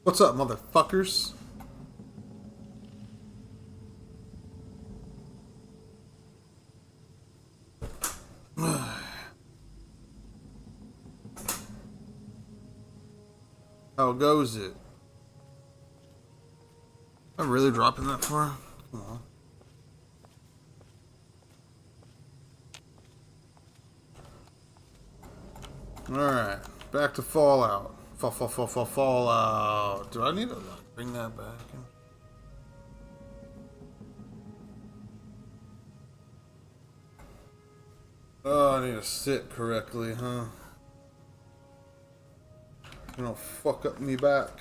What's up, motherfuckers? How goes it? I'm really dropping that far? Come on. Alright, back to Fallout. Fallout. Do I need to bring that back? Oh, I need to sit correctly, huh? You don't fuck up me back.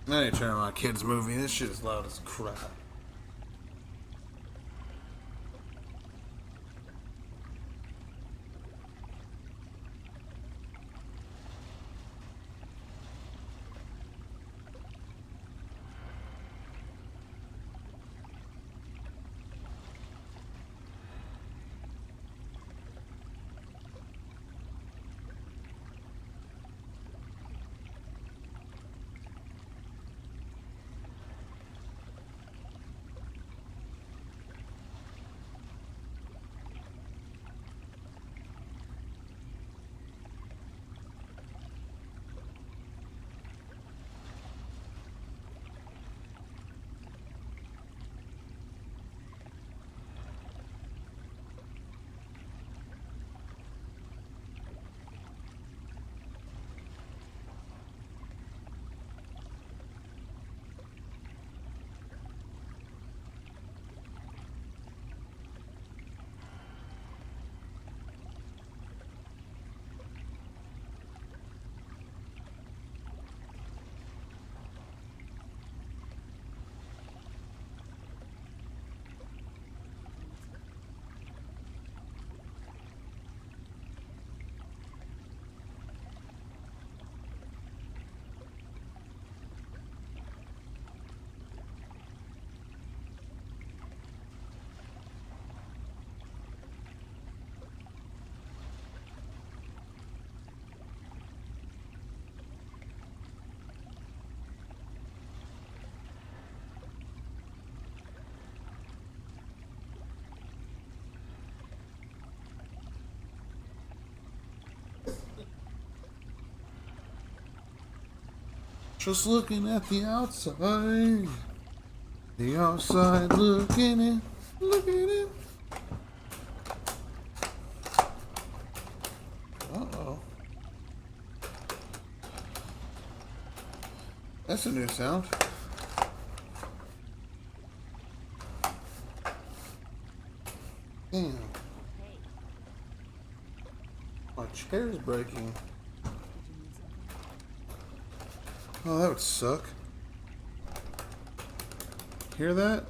I ain't turning my kids' movie. This shit is loud as crap. Just looking at the outside. The outside looking in. Looking in. Uh-oh. That's a new sound. Damn. My chair's breaking. Oh, that would suck. Hear that?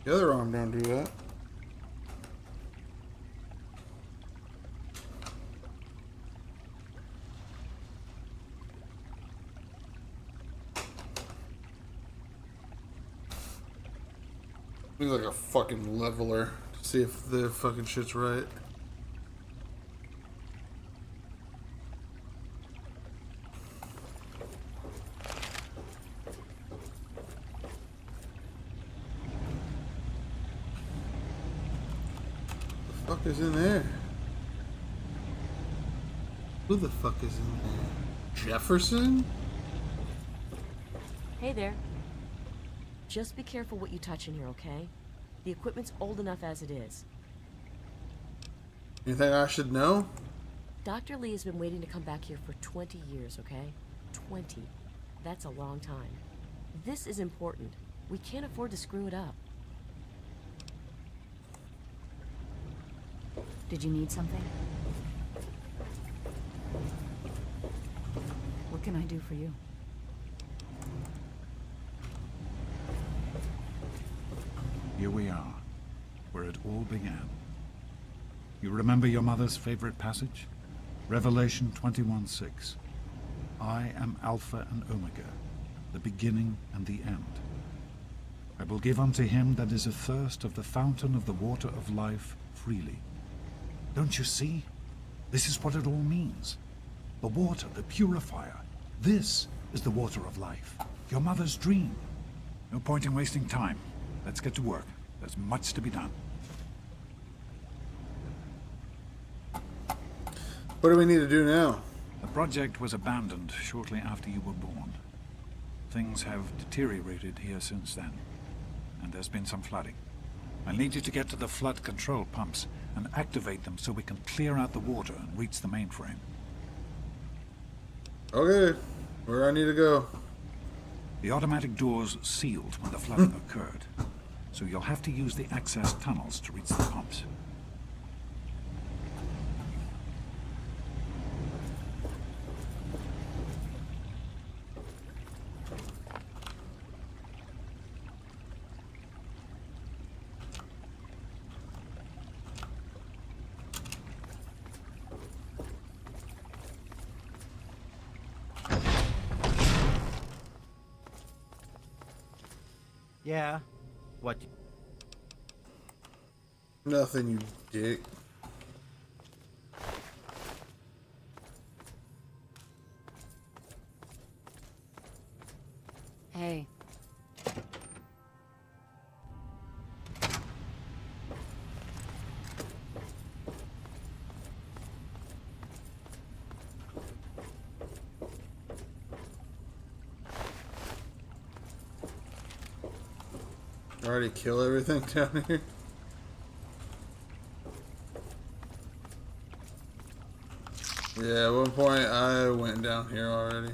The other arm don't do that. Looks like a fucking leveler to see if the fucking shit's right. What the fuck is in there? Who the fuck is in there? Jefferson? Hey there. Just be careful what you touch in here, okay? The equipment's old enough as it is. Anything I should know? Dr. Lee has been waiting to come back here for 20 years, okay? 20. That's a long time. This is important. We can't afford to screw it up. Did you need something? What can I do for you? Here we are, where it all began. You remember your mother's favorite passage? Revelation 21:6. I am Alpha and Omega, the beginning and the end. I will give unto him that is athirst of the fountain of the water of life freely. Don't you see? This is what it all means. The water, the purifier. This is the water of life. Your mother's dream. No point in wasting time. Let's get to work. There's much to be done. What do we need to do now? The project was abandoned shortly after you were born. Things have deteriorated here since then, and there's been some flooding. I need you to get to the flood control pumps and activate them so we can clear out the water and reach the mainframe. Okay, where I need to go? The automatic doors sealed when the flooding occurred, so you'll have to use the access tunnels to reach the pumps. Yeah. What? Nothing, you dick. Hey. Already kill everything down here. Yeah, at one point I went down here already.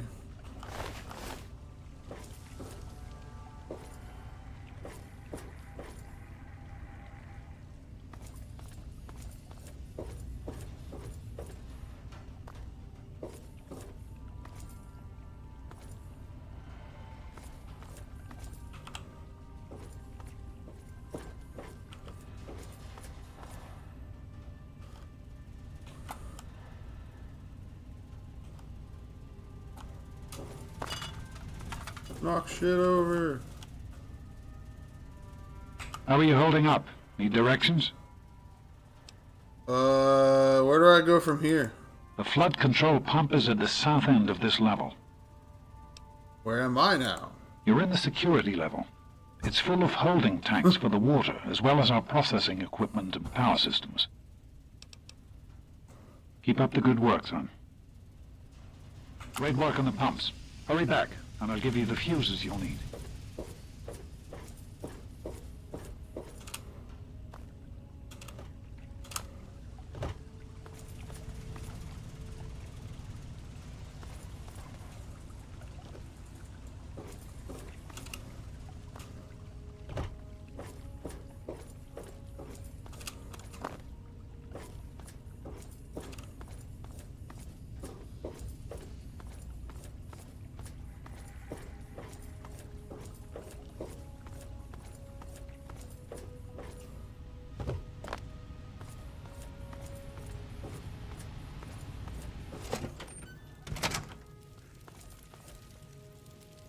Knock shit over. How are you holding up? Need directions? Where do I go from here? The flood control pump is at the south end of this level. Where am I now? You're in the security level. It's full of holding tanks for the water, as well as our processing equipment and power systems. Keep up the good work, son. Great work on the pumps. Hurry back, and I'll give you the fuses you'll need.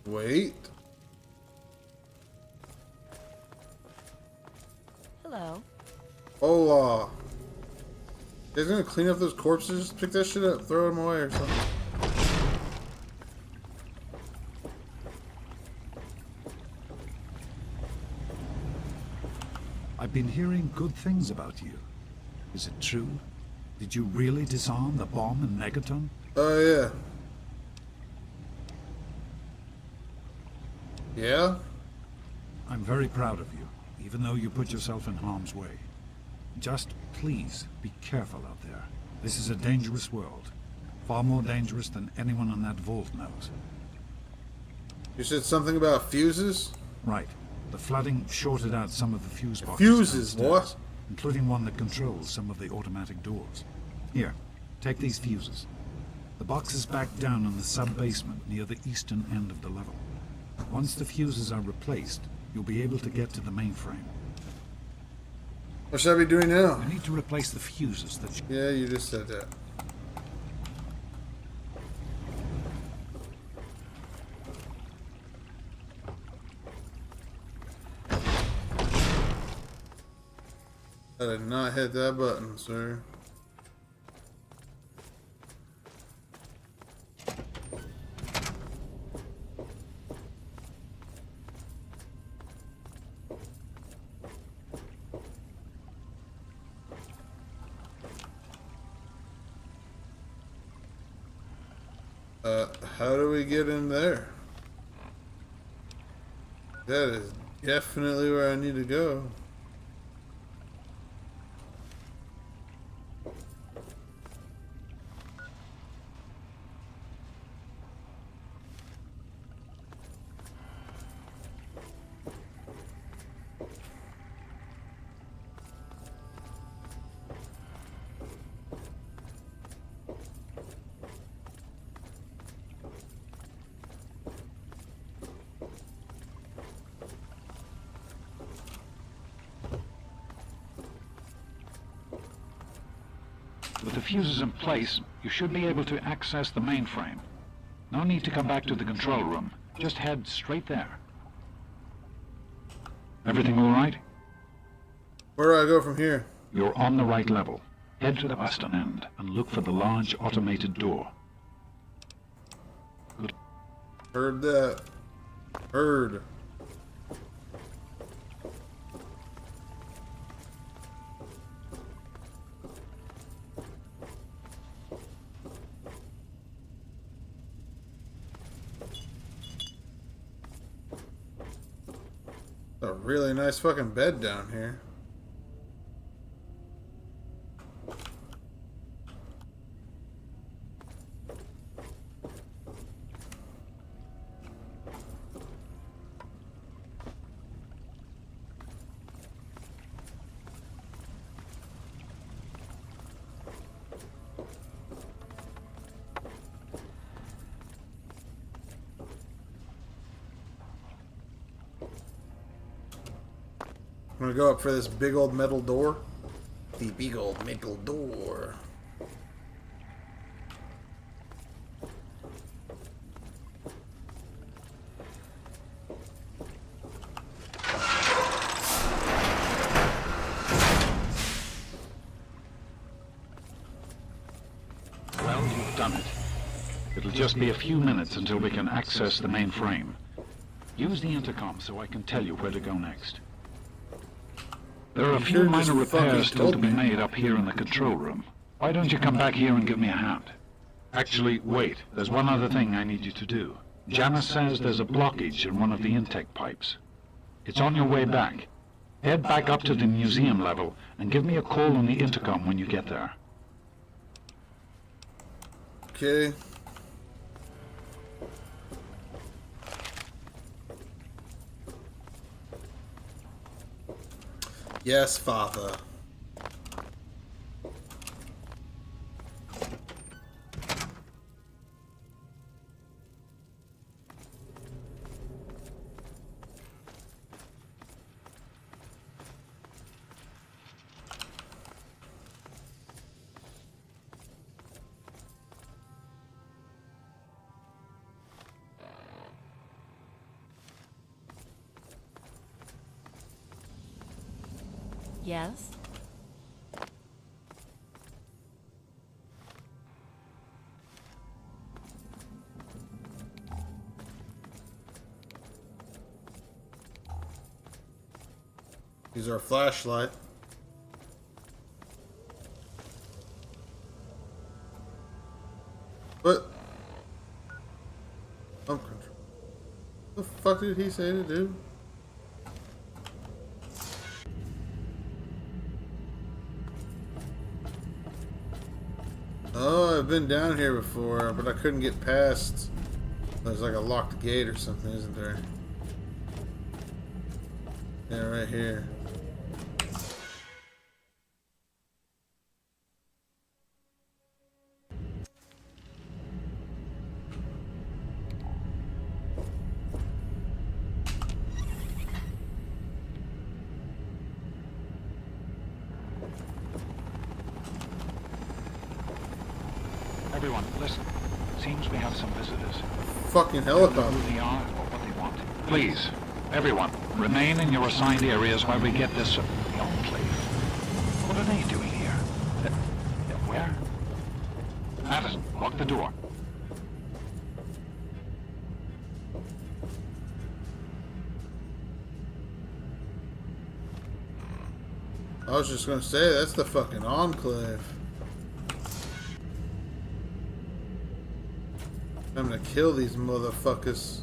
Wait. Hello. Hola. You guys gonna clean up those corpses? Pick that shit up, throw them away or something. I've been hearing good things about you. Is it true? Did you really disarm the bomb in Megaton? Oh, yeah. Yeah? I'm very proud of you, even though you put yourself in harm's way. Just please be careful out there. This is a dangerous world. Far more dangerous than anyone in that vault knows. You said something about fuses? Right. The flooding shorted out some of the fuse boxes Fuses, downstairs, what? including one that controls some of the automatic doors. Here, take these fuses. The box is back down in the sub-basement near the eastern end of the level. Once the fuses are replaced, you'll be able to get to the mainframe. What should I be doing now? I need to replace the fuses that... Yeah, you just said that. I did not hit that button, sir. How do we get in there? That is definitely where I need to go. With the fuses in place, you should be able to access the mainframe. No need to come back to the control room. Just head straight there. Everything all right? Where do I go from here? You're on the right level. Head to the western end and look for the large automated door. Good. Heard that. Heard. A really nice fucking bed down here. I'm gonna go up for this big old metal door. The big old metal door. Well, you've done it. It'll just be a few minutes until we can access the main frame. Use the intercom so I can tell you where to go next. There are a few minor repairs still to be made up here in the control room. Why don't you come back here and give me a hand? Actually, wait. There's one other thing I need you to do. Janice says there's a blockage in one of the intake pipes. It's on your way back. Head back up to the museum level and give me a call on the intercom when you get there. Okay. Yes, Father. Yes? Use our flashlight. What? Pump control. What the fuck did he say to do? Oh, I've been down here before, but I couldn't get past. There's like a locked gate or something, isn't there? Yeah, right here. Everyone, listen. Seems we have some visitors. Fucking Don't know helicopter. who they are or what they want. Please, everyone, remain in your assigned areas while we get this the Enclave. What are they doing here? Where? Patterson, lock the door. I was just gonna say, that's the fucking Enclave. I'm gonna kill these motherfuckers.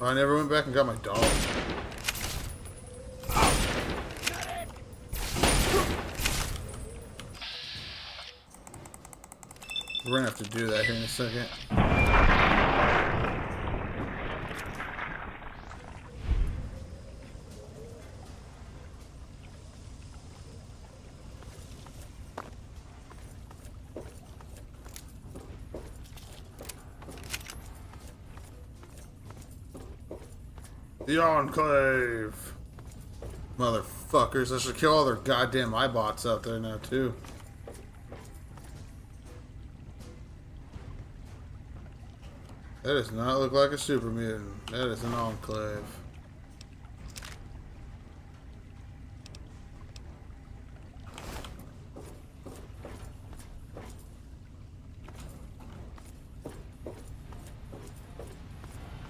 I never went back and got my dog. We're gonna have to do that here in a second. The Enclave! Motherfuckers, I should kill all their goddamn iBots out there now, too. That does not look like a super mutant. That is an Enclave.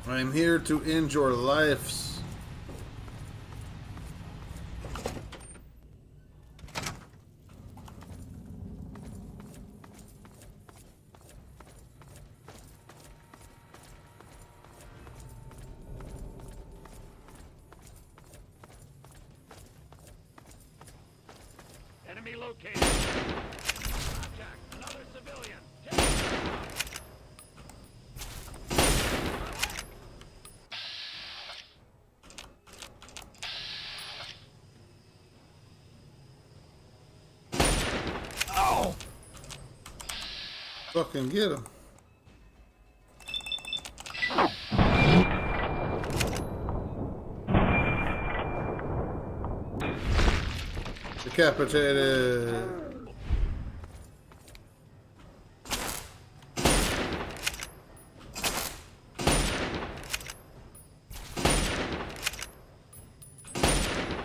I'm here to end your lives. Enemy located. Contact. Another civilian. Take him out. Oh! Fucking get him. Decapitated.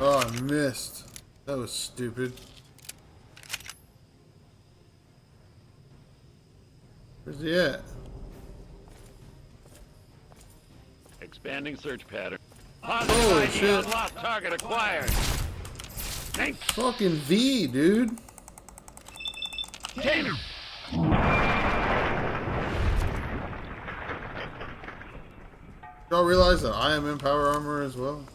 Oh, I missed. That was stupid. Where's he at? Expanding search pattern. Holy Positive ID shit. unlocked. Target acquired. Thanks. Fucking V, dude. Damn. Y'all realize that I am in power armor as well?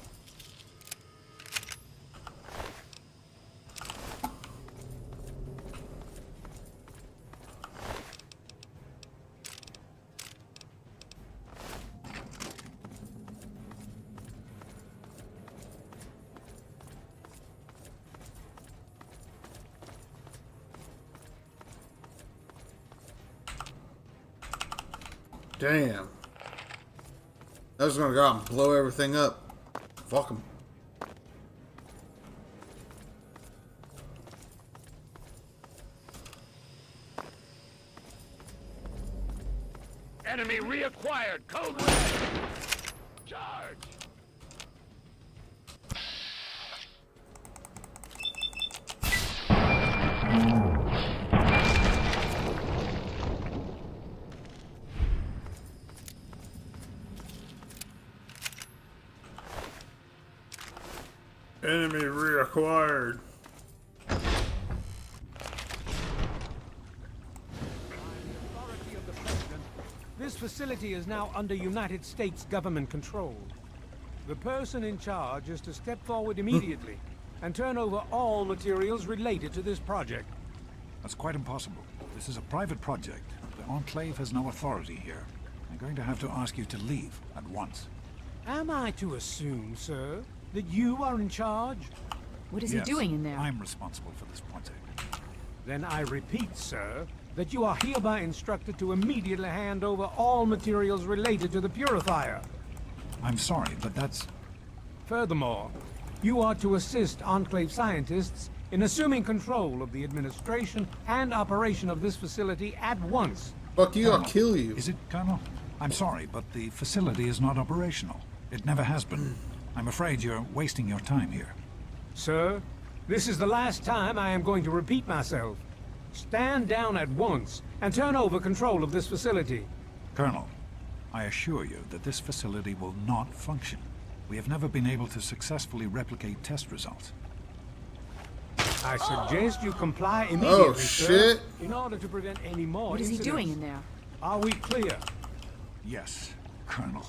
Damn. I was gonna go out and blow everything up. Fuck them. Enemy reacquired. Code red. Charge. Enemy reacquired. Authority of the President, this facility is now under United States government control. The person in charge is to step forward immediately and turn over all materials related to this project. That's quite impossible. This is a private project. The Enclave has no authority here. I'm going to have to ask you to leave at once. Am I to assume, sir, that you are in charge? What is Yes, he doing in there? I'm responsible for this project. Then I repeat, sir, that you are hereby instructed to immediately hand over all materials related to the purifier. I'm sorry, but that's... Furthermore, you are to assist Enclave scientists in assuming control of the administration and operation of this facility at once. Fuck you, I'll Colonel, kill you. Is it, Colonel? I'm sorry, but the facility is not operational. It never has been. I'm afraid you're wasting your time here. Sir, this is the last time I am going to repeat myself. Stand down at once and turn over control of this facility. Colonel, I assure you that this facility will not function. We have never been able to successfully replicate test results. I suggest you comply immediately, Oh, sir, shit. in order to prevent any more What is he incidents. doing in there? Are we clear? Yes, Colonel.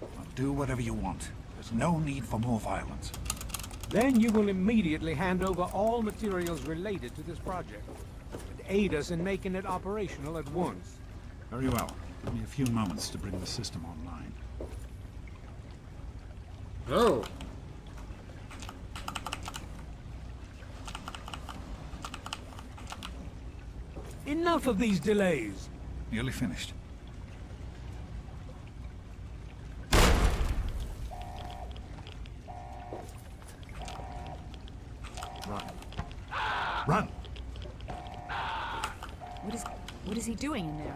I'll do whatever you want. There's no need for more violence. Then you will immediately hand over all materials related to this project and aid us in making it operational at once. Very well. Give me a few moments to bring the system online. No. Enough of these delays. Nearly finished. Run. Run! What is he doing in there?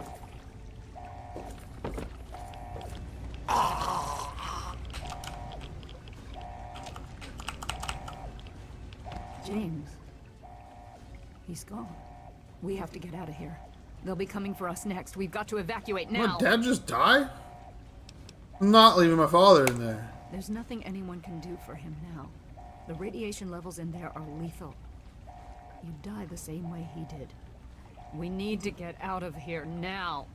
James. He's gone. We have to get out of here. They'll be coming for us next. We've got to evacuate now. My dad just died? I'm not leaving my father in there. There's nothing anyone can do for him now. The radiation levels in there are lethal. You'd die the same way he did. We need to get out of here now.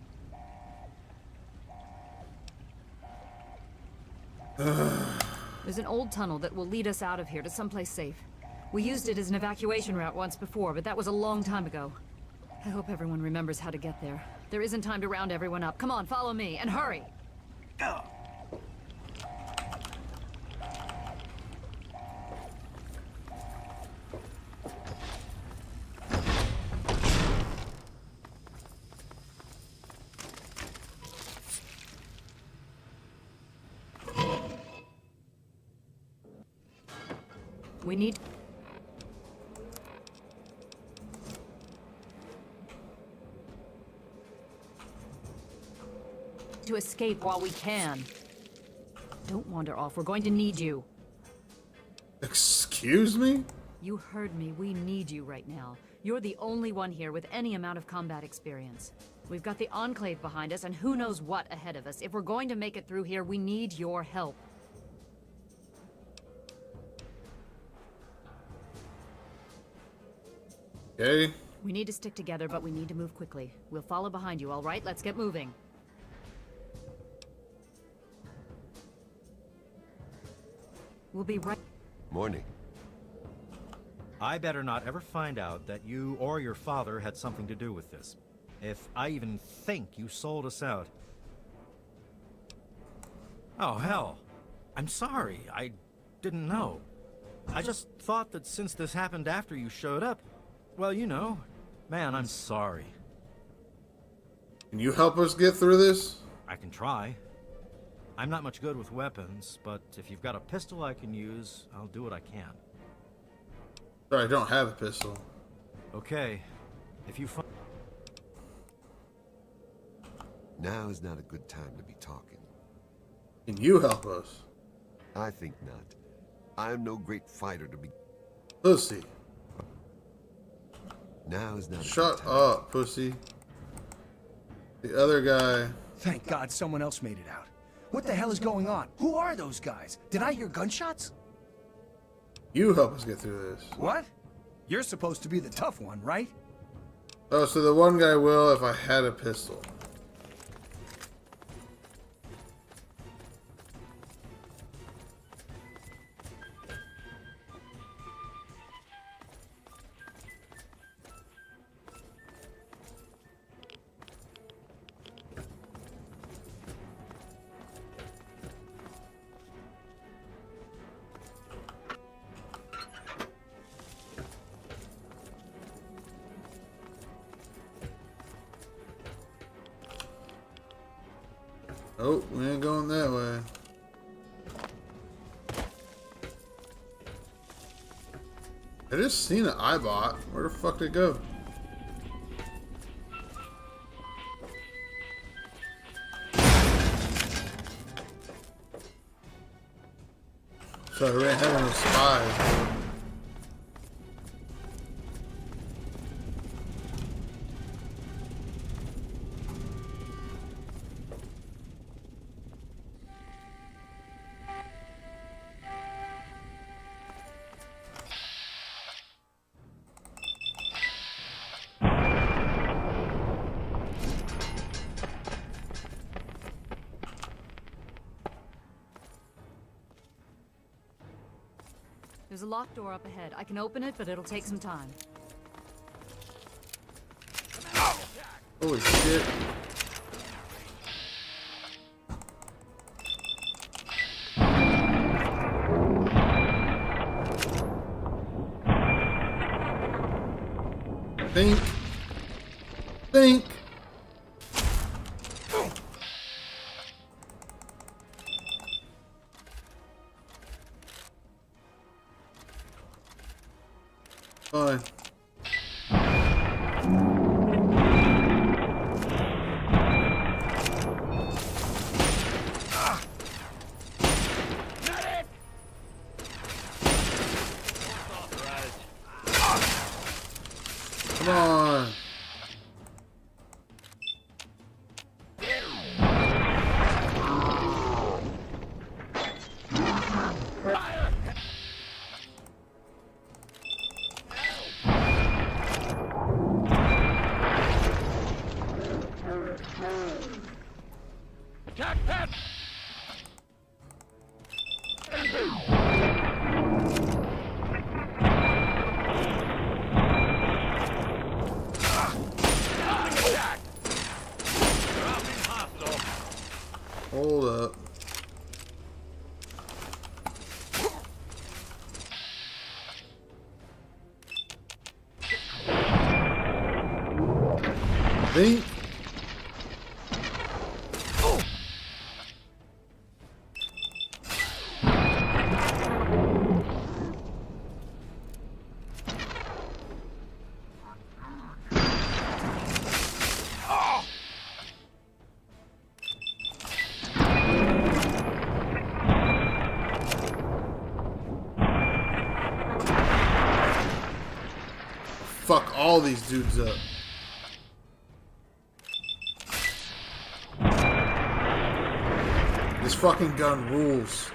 There's an old tunnel that will lead us out of here to someplace safe. We used it as an evacuation route once before, but that was a long time ago. I hope everyone remembers how to get there. There isn't time to round everyone up. Come on, follow me, and hurry! We need... to escape while we can. Don't wander off. We're going to need you. Excuse me? You heard me. We need you right now. You're the only one here with any amount of combat experience. We've got the Enclave behind us, and who knows what ahead of us. If we're going to make it through here, we need your help. Okay. We need to stick together, but we need to move quickly. We'll follow behind you, all right? Let's get moving. We'll be right... Morning. I better not ever find out that you or your father had something to do with this. If I even think you sold us out. Oh, hell. I'm sorry. I didn't know. I just thought that since this happened after you showed up, well, you know, man, I'm sorry. Can you help us get through this? I can try. I'm not much good with weapons, but if you've got a pistol I can use, I'll do what I can. Sorry, I don't have a pistol. Okay. If you find... Now is not a good time to be talking. Can you help us? I think not. I am no great fighter to be... Pussy. Now is not a Shut good time. up, pussy. The other guy. Thank God someone else made it out. What the hell is going on? Who are those guys? Did I hear gunshots? You help us get through this. What? You're supposed to be the tough one, right? Oh, so the one guy will if I had a pistol. Oh, we ain't going that way. I just seen an iBot. Where the fuck did it go? Sorry, we ain't having no spies. There's a locked door up ahead. I can open it, but it'll take some time. Holy shit. Think. Think. Fine. Come on. Attack that! Attack! Dropping hostile. Hold up. Think. Fuck all these dudes up. This fucking gun rules.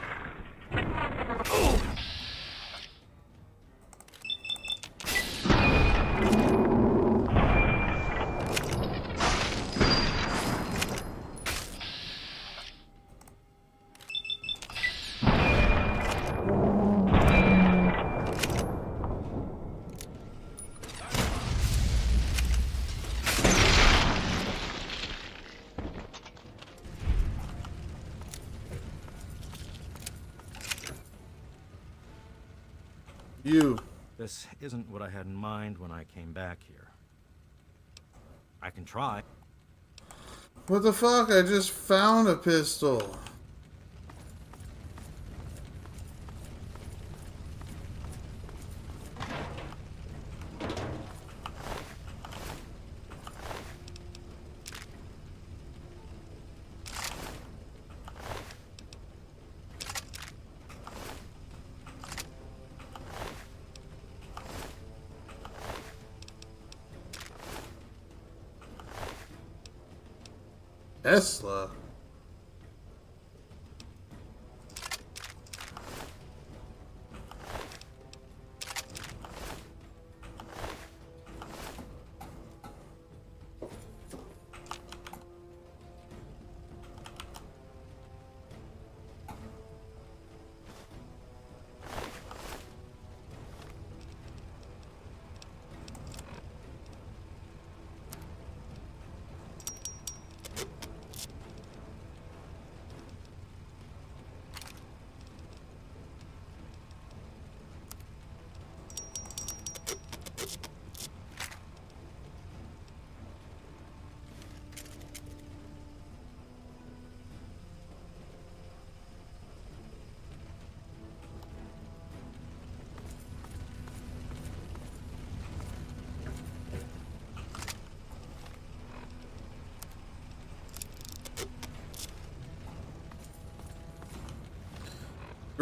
You. This isn't what I had in mind when I came back here. I can try. What the fuck? I just found a pistol. Tesla.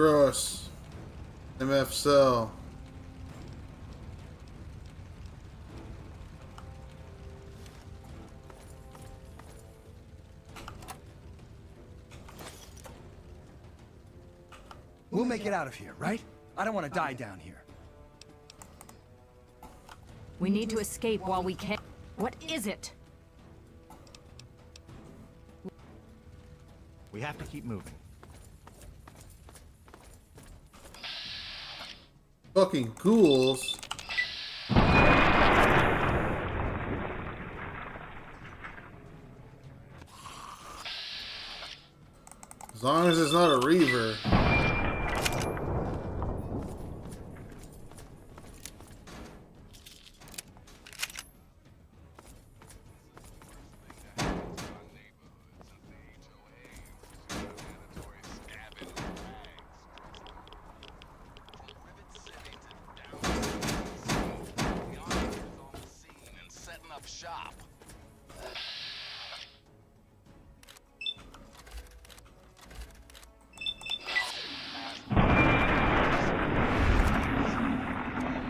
Gross. MF cell. We'll make it out of here, right? I don't want to die down here. We need to escape while we can. What is it? We have to keep moving. Fucking ghouls. As long as it's not a reaver. Shop.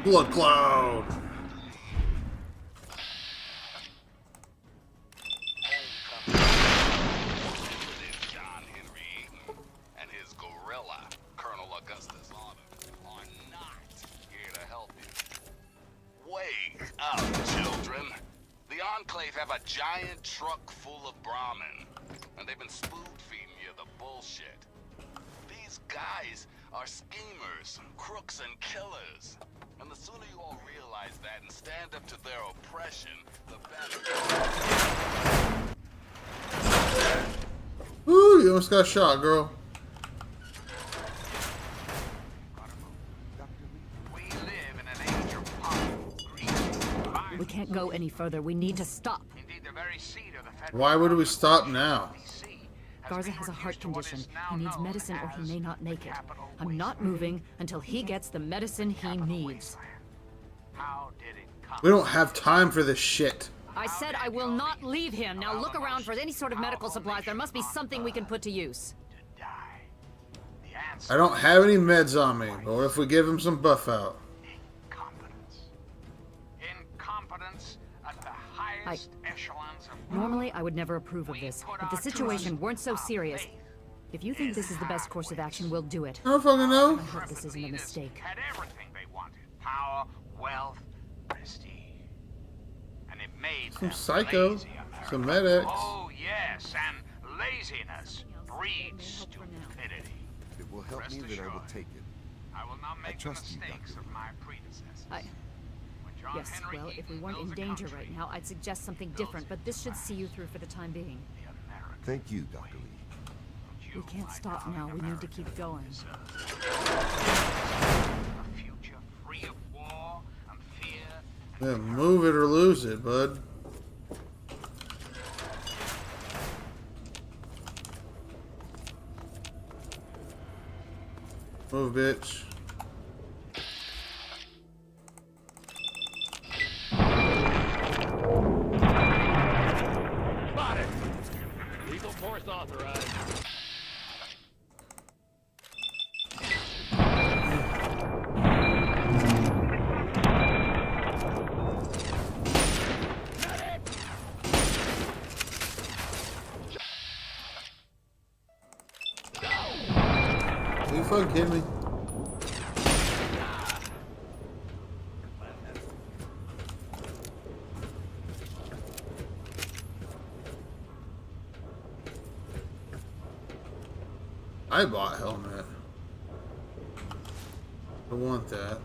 Blood cloud. John Henry and his gorilla, Colonel Augustus Autumn, are not here to help you. Wake up, children. The Enclave have a giant truck full of Brahmin, and they've been spoon-feeding you the bullshit. These guys are schemers, crooks, and killers. And the sooner you all realize that and stand up to their oppression, the better. Ooh, you almost got shot, girl. We live in an age of power, greed, We can't go any further. We need to stop. Indeed, the very seat of the federal Why would we stop now? Garza has a heart condition. He needs medicine or he may not make it. I'm not moving until he gets the medicine he needs. How did it come? We don't have time for this shit. I said I will not leave him. Now look around for any sort of medical supplies. There must be something we can put to use. To die. The answer I don't have any meds on me, but what if we give him some buff out? incompetence. Incompetence at the highest echelons of Normally, I would never approve of this. If the situation weren't so serious, if you think this is the best course of action, we'll do it. I don't fucking know. I hope this isn't a mistake. had everything they wanted. Power, wealth, prestige. And it made Some them psycho, lazy, America. some medics. Oh, yes, and laziness breeds stupidity. If it will help Rest me, then I will assured. take it. I will not make the trust you, mistakes Dr. of my predecessors. I- When John Yes, Henry well, if we Eaton weren't in builds a danger country, right now, I'd suggest something different, but this should see you through for the time being. the American Thank you, Dr. Lee. We can't stop now. We need to keep going. A future free of war and fear. Yeah, move it or lose it, bud. Move, bitch. Spotted! Legal force authorized. Are you fucking kidding me? I bought helmet. I want that.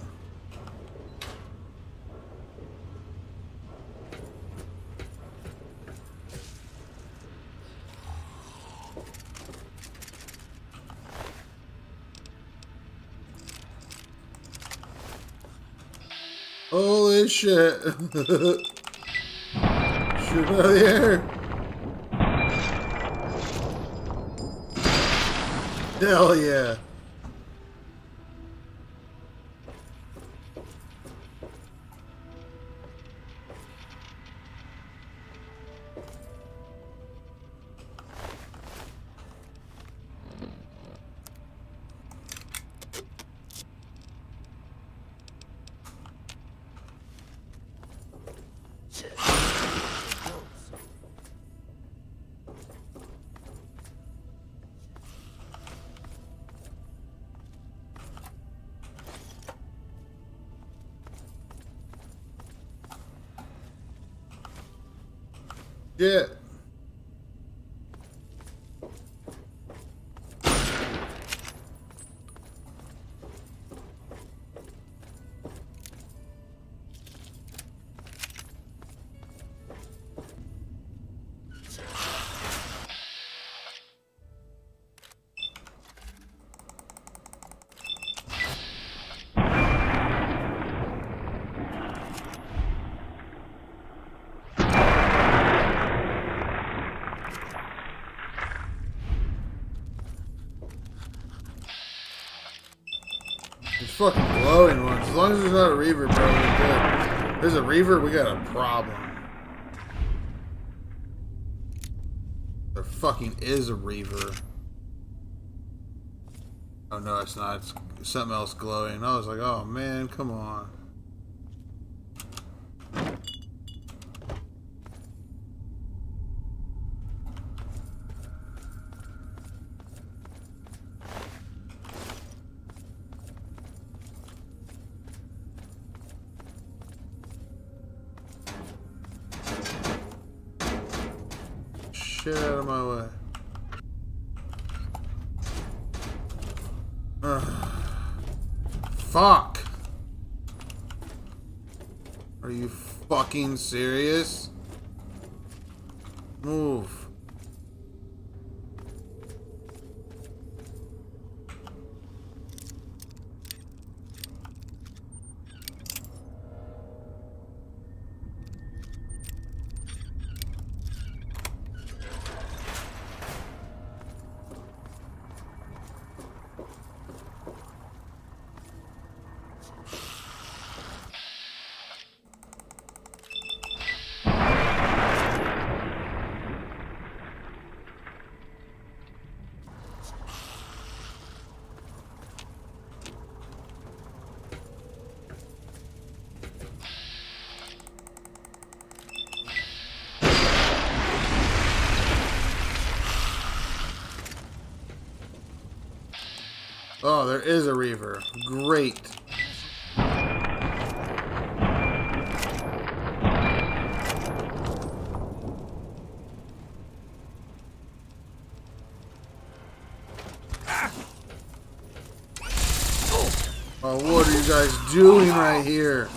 Holy shit. Shoot out of the air. Hell yeah. Shit. These fucking glowing ones. As long as there's not a reaver, bro, we're good. If there's a reaver, we got a problem. There fucking is a reaver. Oh no, it's not. It's something else glowing. I was like, oh man, come on. Shit out of my way. Fuck. Are you fucking serious? Move. Oh, there is a reaver. Great. Oh, what are you guys doing right here?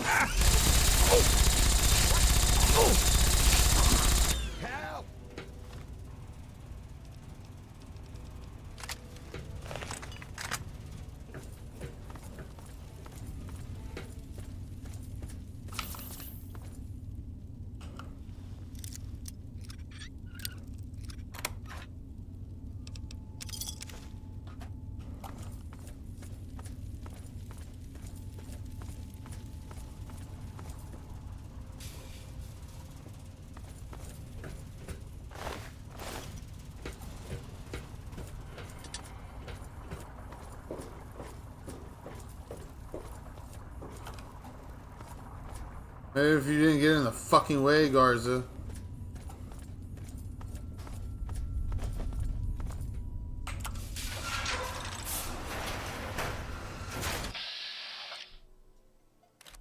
Maybe if you didn't get in the fucking way, Garza.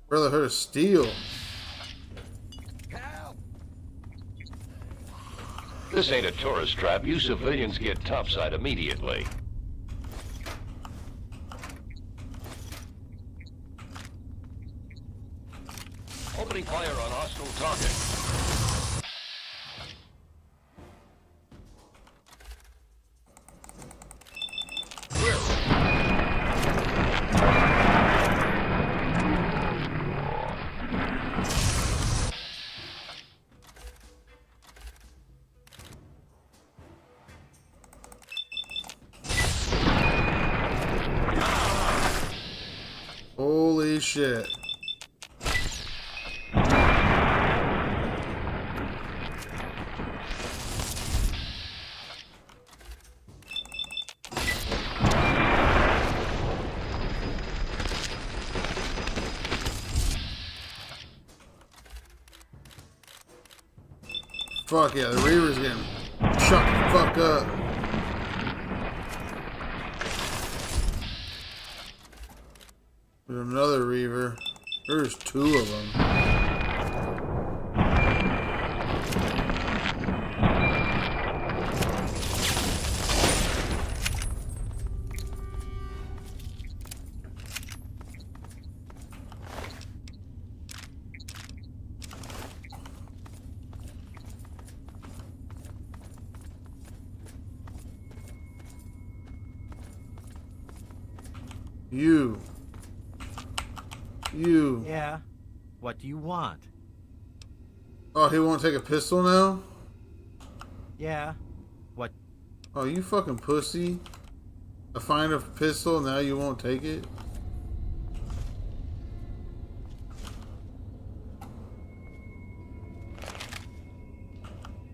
Brotherhood of Steel. This ain't a tourist trap. You civilians get topside immediately. Opening fire on hostile target. Holy shit. Fuck yeah, the Reaver's getting shut the fuck up. There's another Reaver. There's two of them. You. Yeah? What do you want? Oh, he won't take a pistol now? Yeah? What? Oh, you fucking pussy. I find a pistol, now you won't take it?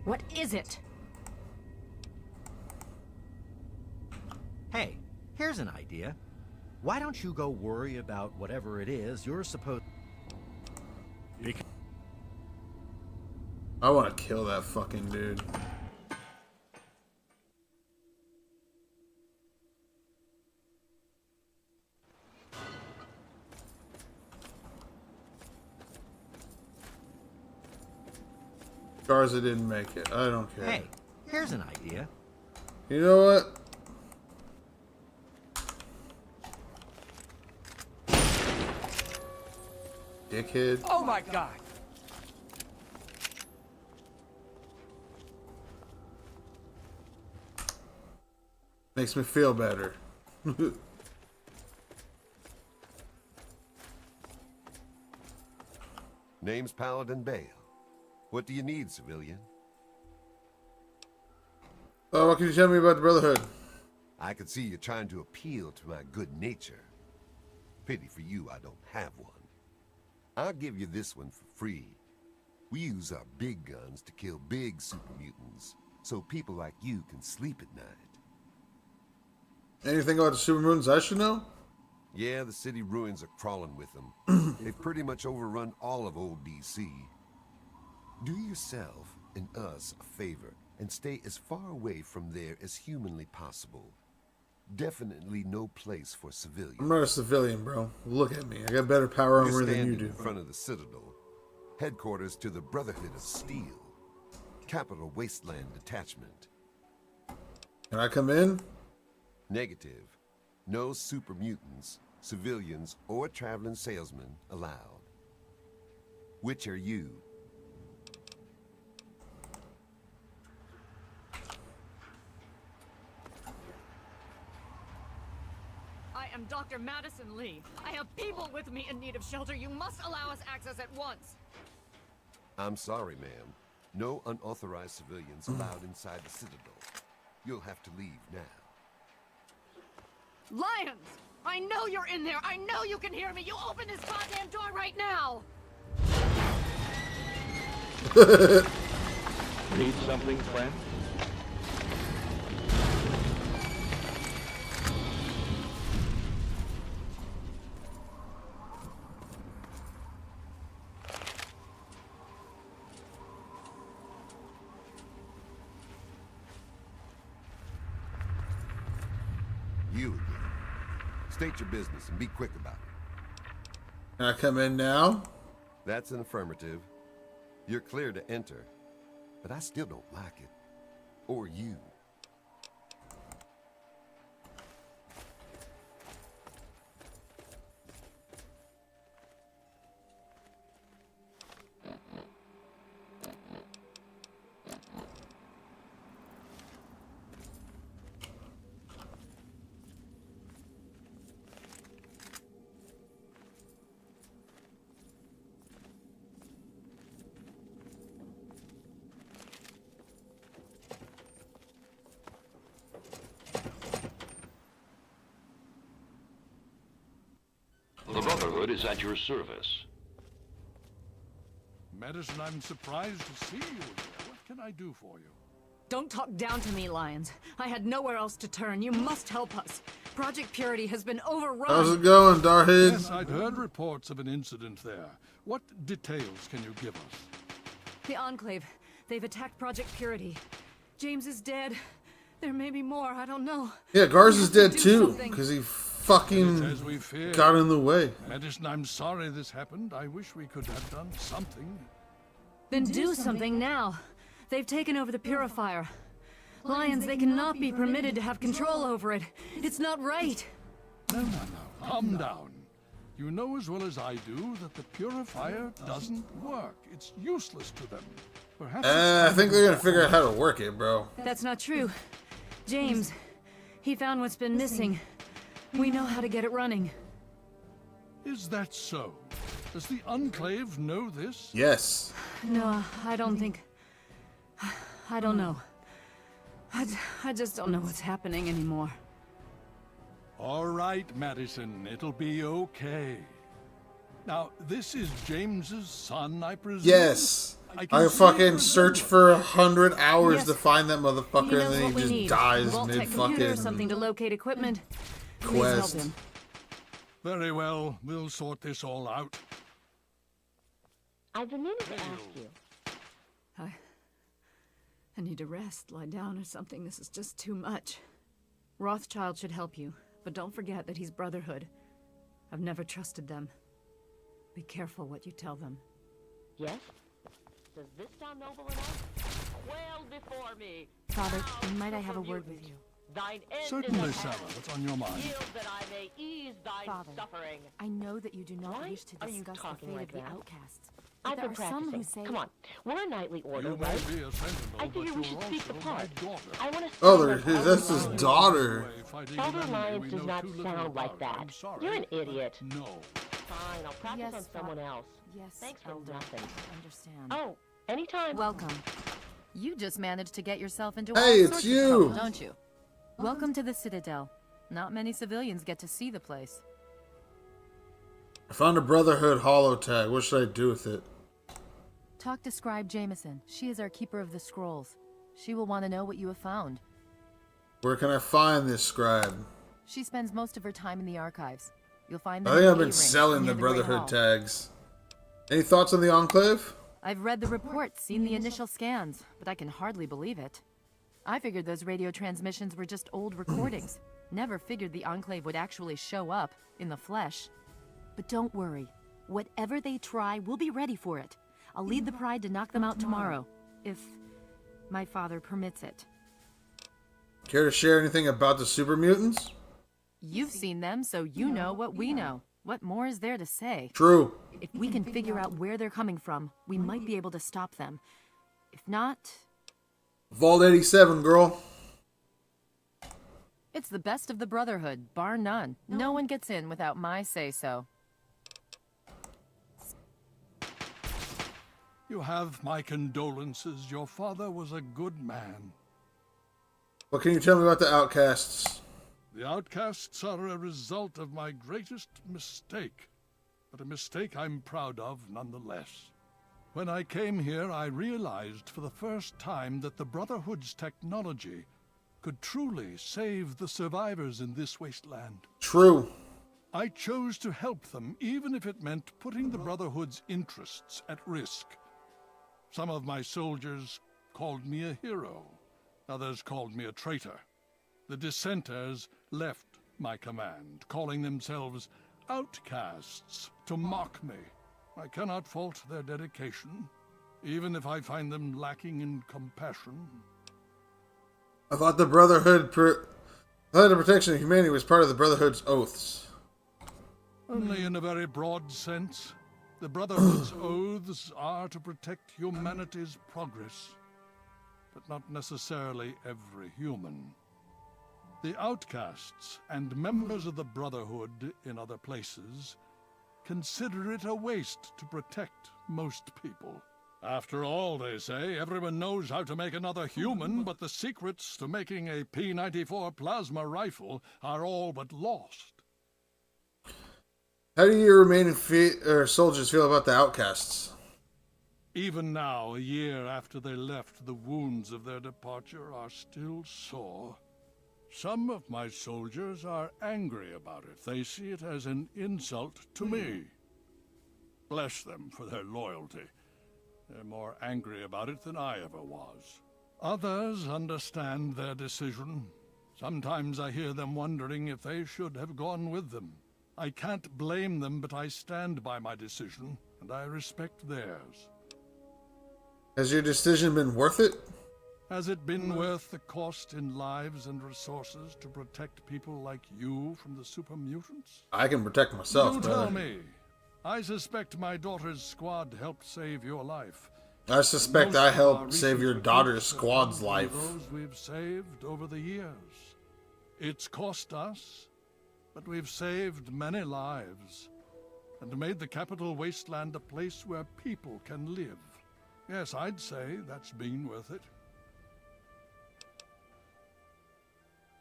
What is it? Hey, here's an idea. Why don't you go worry about whatever it is you're supposed... I want to kill that fucking dude. Garza didn't make it. I don't care. Hey, here's an idea. You know what? Dickhead. Oh my god! Makes me feel better. Name's Paladin Bale. What do you need, civilian? Oh, what can you tell me about the Brotherhood? I can see you're trying to appeal to my good nature. Pity for you I don't have one. I'll give you this one for free. We use our big guns to kill big super mutants, so people like you can sleep at night. Anything about the super mutants I should know? Yeah, the city ruins are crawling with them. They've pretty much overrun all of old DC. Do yourself and us a favor and stay as far away from there as humanly possible. Definitely no place for civilians. I'm not a civilian, bro. Look at me. I got better power armor than you do. In front of the Citadel, headquarters to the Brotherhood of Steel, Capital Wasteland detachment. Can I come in? Negative. No super mutants, civilians, or traveling salesmen allowed. Which are you? I am Dr. Madison Lee. I have people with me in need of shelter. You must allow us access at once. I'm sorry, ma'am. No unauthorized civilians allowed inside the Citadel. You'll have to leave now. Lions! I know you're in there! I know you can hear me! You open this goddamn door right now! Need something, friend? You again. State your business and be quick about it. Can I come in now? That's an affirmative. You're clear to enter, but I still don't like it. Or you. The Brotherhood is at your service. Madison, I'm surprised to see you here. What can I do for you? Don't talk down to me, Lions. I had nowhere else to turn. You must help us. Project Purity has been overrun. How's it going, Darhead? Yes, I'd heard reports of an incident there. What details can you give us? The Enclave. They've attacked Project Purity. James is dead. There may be more. I don't know. Yeah, Garza's We have dead to do too, something. because he fucking As we feared. got in the way. Madison, I'm sorry this happened. I wish we could have done something. Then do something now. They've taken over the Purifier. Lions, they cannot be permitted to have control over it. It's not right. No. Calm down. You know as well as I do that the Purifier doesn't work. It's useless to them. Perhaps I think they're gonna figure out how to work it, bro. That's not true. James, he found what's been missing. We know how to get it running. Is that so? Does the Enclave know this? Yes. No, I don't think... I don't know. I just don't know what's happening anymore. All right, Madison, it'll be okay. Now, this is James's son, I presume? Yes. I fucking searched for 100 hours to find that motherfucker, He and knows then what he we just need. dies Vault-Tech mid computer or fucking something to locate equipment. Please help quest. him. Very well, we'll sort this all out. I've been meaning to ask you. I need to rest, lie down or something. This is just too much. Rothschild should help you, but don't forget that he's Brotherhood. I've never trusted them. Be careful what you tell them. Yes? Does this sound noble enough? Quail before me. Father, might I have a word with you? Thine end Certainly, is Sarah. What's on your mind? Yield that I may ease thine Father, suffering. I know that you do not Why wish to are you discuss the talking fate like of the that? outcasts. But I've there been are some practicing. who say... Come on, we're a knightly order, You may right? be a sentinel, I but figure we you're should speak the also my part. daughter. I want to. Oh, that's his daughter. Elder Alliance does not sound like that. You're an idiot. No. Fine, I'll practice Yes, on someone Father. else. Yes, Thanks for Elder. nothing. Understand. Oh, anytime. Welcome. You just managed to get yourself into Hey, all it's sorts you. of trouble, don't you? Welcome to the Citadel. Not many civilians get to see the place. I found a Brotherhood holotag. What should I do with it? Talk to Scribe Jameson. She is our keeper of the scrolls. She will want to know what you have found. Where can I find this scribe? She spends most of her time in the archives. You'll find I them think in I've the been A-ring, selling near the Great Brotherhood Hall. tags. Any thoughts on the Enclave? I've read the reports, seen the initial scans, but I can hardly believe it. I figured those radio transmissions were just old recordings. Never figured the Enclave would actually show up, in the flesh. But don't worry. Whatever they try, we'll be ready for it. I'll lead the Pride to knock them out tomorrow, if my father permits it. Care to share anything about the super mutants? You've seen them, so you know what we know. What more is there to say? True. If we can figure out where they're coming from, we might be able to stop them. If not... Vault 87, girl. It's the best of the Brotherhood, bar none. No one gets in without my say-so. You have my condolences. Your father was a good man. What can you tell me about the outcasts? The outcasts are a result of my greatest mistake, but a mistake I'm proud of nonetheless. When I came here, I realized for the first time that the Brotherhood's technology could truly save the survivors in this wasteland. True. I chose to help them, even if it meant putting the Brotherhood's interests at risk. Some of my soldiers called me a hero. Others called me a traitor. The dissenters left my command, calling themselves outcasts to mock me. I cannot fault their dedication, even if I find them lacking in compassion. I thought the Brotherhood I thought the protection of humanity was part of the Brotherhood's oaths. Only in a very broad sense. The Brotherhood's oaths are to protect humanity's progress, but not necessarily every human. The outcasts and members of the Brotherhood in other places consider it a waste to protect most people. After all, they say, everyone knows how to make another human, but the secrets to making a P-94 plasma rifle are all but lost. How do your remaining soldiers feel about the outcasts? Even now, a year after they left, the wounds of their departure are still sore. Some of my soldiers are angry about it. They see it as an insult to me. Bless them for their loyalty. They're more angry about it than I ever was. Others understand their decision. Sometimes I hear them wondering if they should have gone with them. I can't blame them, but I stand by my decision, and I respect theirs. Has your decision been worth it? Has it been worth the cost in lives and resources to protect people like you from the super mutants? I can protect myself, You brother. tell me. I suspect my daughter's squad helped save your life. I suspect Most I of our helped save recent your daughter's recruits have squad's come from life. Those we've saved over the years. It's cost us, but we've saved many lives and made the Capital Wasteland a place where people can live. Yes, I'd say that's been worth it.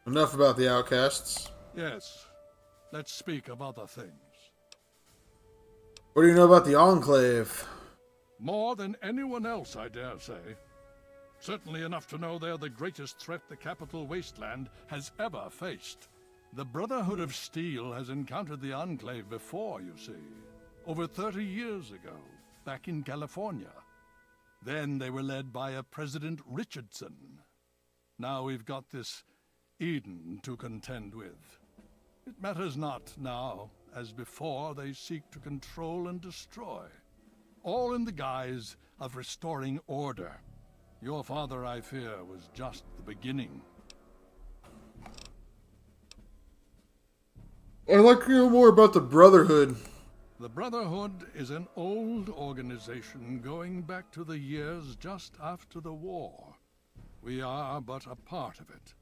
Enough about the outcasts. Yes, let's speak of other things. What do you know about the Enclave? More than anyone else, I dare say. Certainly enough to know they're the greatest threat the Capital Wasteland has ever faced. The Brotherhood of Steel has encountered the Enclave before, you see. Over 30 years ago, back in California. Then they were led by a President Richardson. Now we've got this Eden to contend with. It matters not now. As before, they seek to control and destroy. All in the guise of restoring order. Your father, I fear, was just the beginning. I'd like to know more about the Brotherhood. The Brotherhood is an old organization going back to the years just after the war. We are but a part of it.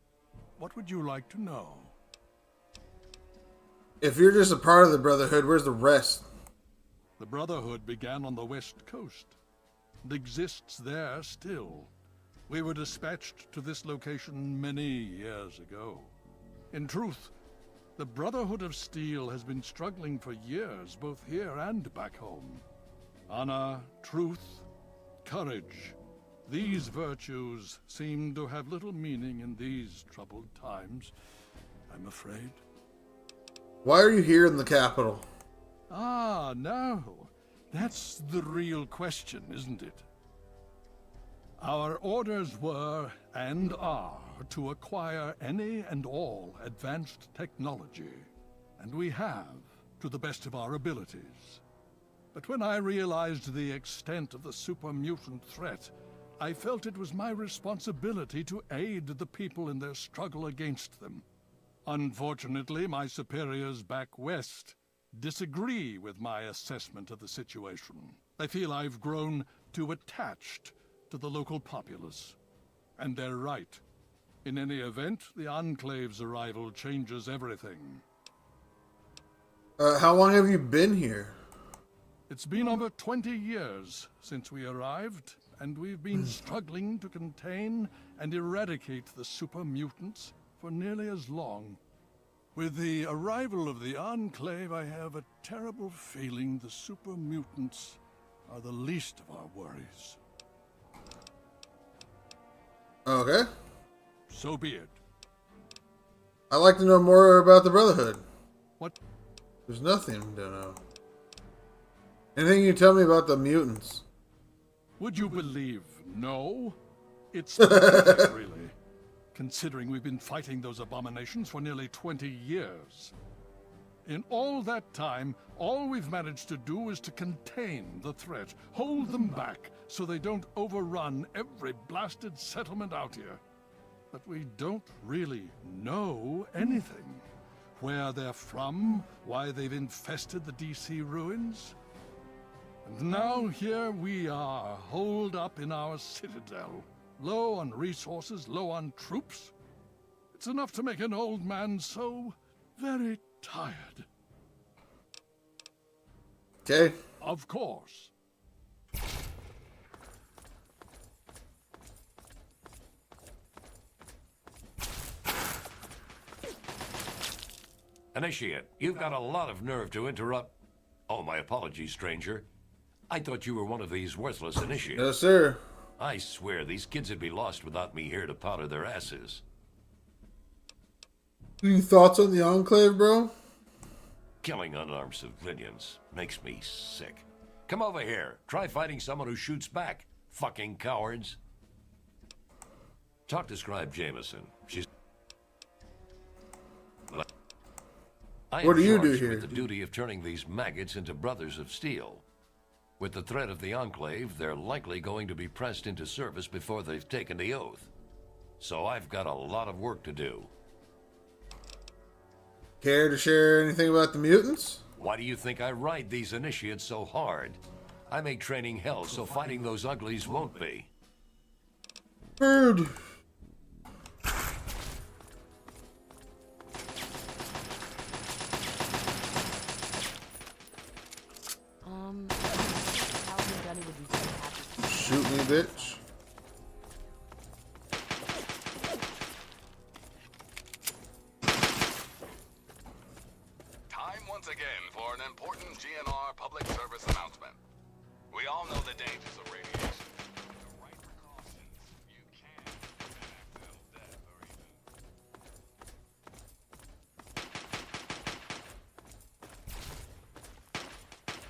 What would you like to know? If you're just a part of the Brotherhood, where's the rest? The Brotherhood began on the West Coast. It exists there still. We were dispatched to this location many years ago. In truth, the Brotherhood of Steel has been struggling for years, both here and back home. Honor, truth, courage. These virtues seem to have little meaning in these troubled times, I'm afraid. Why are you here in the capital? Ah, no. That's the real question, isn't it? Our orders were, and are, to acquire any and all advanced technology. And we have, to the best of our abilities. But when I realized the extent of the super mutant threat, I felt it was my responsibility to aid the people in their struggle against them. Unfortunately, my superiors back west disagree with my assessment of the situation. They feel I've grown too attached to the local populace. And they're right. In any event, the Enclave's arrival changes everything. How long have you been here? It's been over 20 years since we arrived, and we've been struggling to contain and eradicate the super mutants for nearly as long. With the arrival of the Enclave, I have a terrible feeling the super mutants are the least of our worries. Okay. So be it. I'd like to know more about the Brotherhood. What? There's nothing to know. Anything you can tell me about the mutants? Would you believe no? It's pathetic, really. Considering we've been fighting those abominations for nearly 20 years. In all that time, all we've managed to do is to contain the threat, hold them back, so they don't overrun every blasted settlement out here. But we don't really know anything. Where they're from, why they've infested the DC ruins. And now here we are, holed up in our citadel. Low on resources, low on troops. It's enough to make an old man so very tired. Okay. Of course. Initiate, you've got a lot of nerve to interrupt. Oh, my apologies, stranger. I thought you were one of these worthless initiates. Yes, sir. I swear these kids would be lost without me here to powder their asses. Any thoughts on the Enclave, bro? Killing unarmed civilians makes me sick. Come over here. Try fighting someone who shoots back. Fucking cowards. Talk to Scribe Jameson. She's... What do you do here? With the duty of turning these maggots into brothers of steel. With the threat of the Enclave, they're likely going to be pressed into service before they've taken the oath. So I've got a lot of work to do. Care to share anything about the mutants? Why do you think I ride these initiates so hard? I make training hell, so fighting those uglies won't be. Bird. bitch. Time once again for an important GNR public service announcement. We all know the dangers of radiation. With the right precautions, you can prevent accidental death or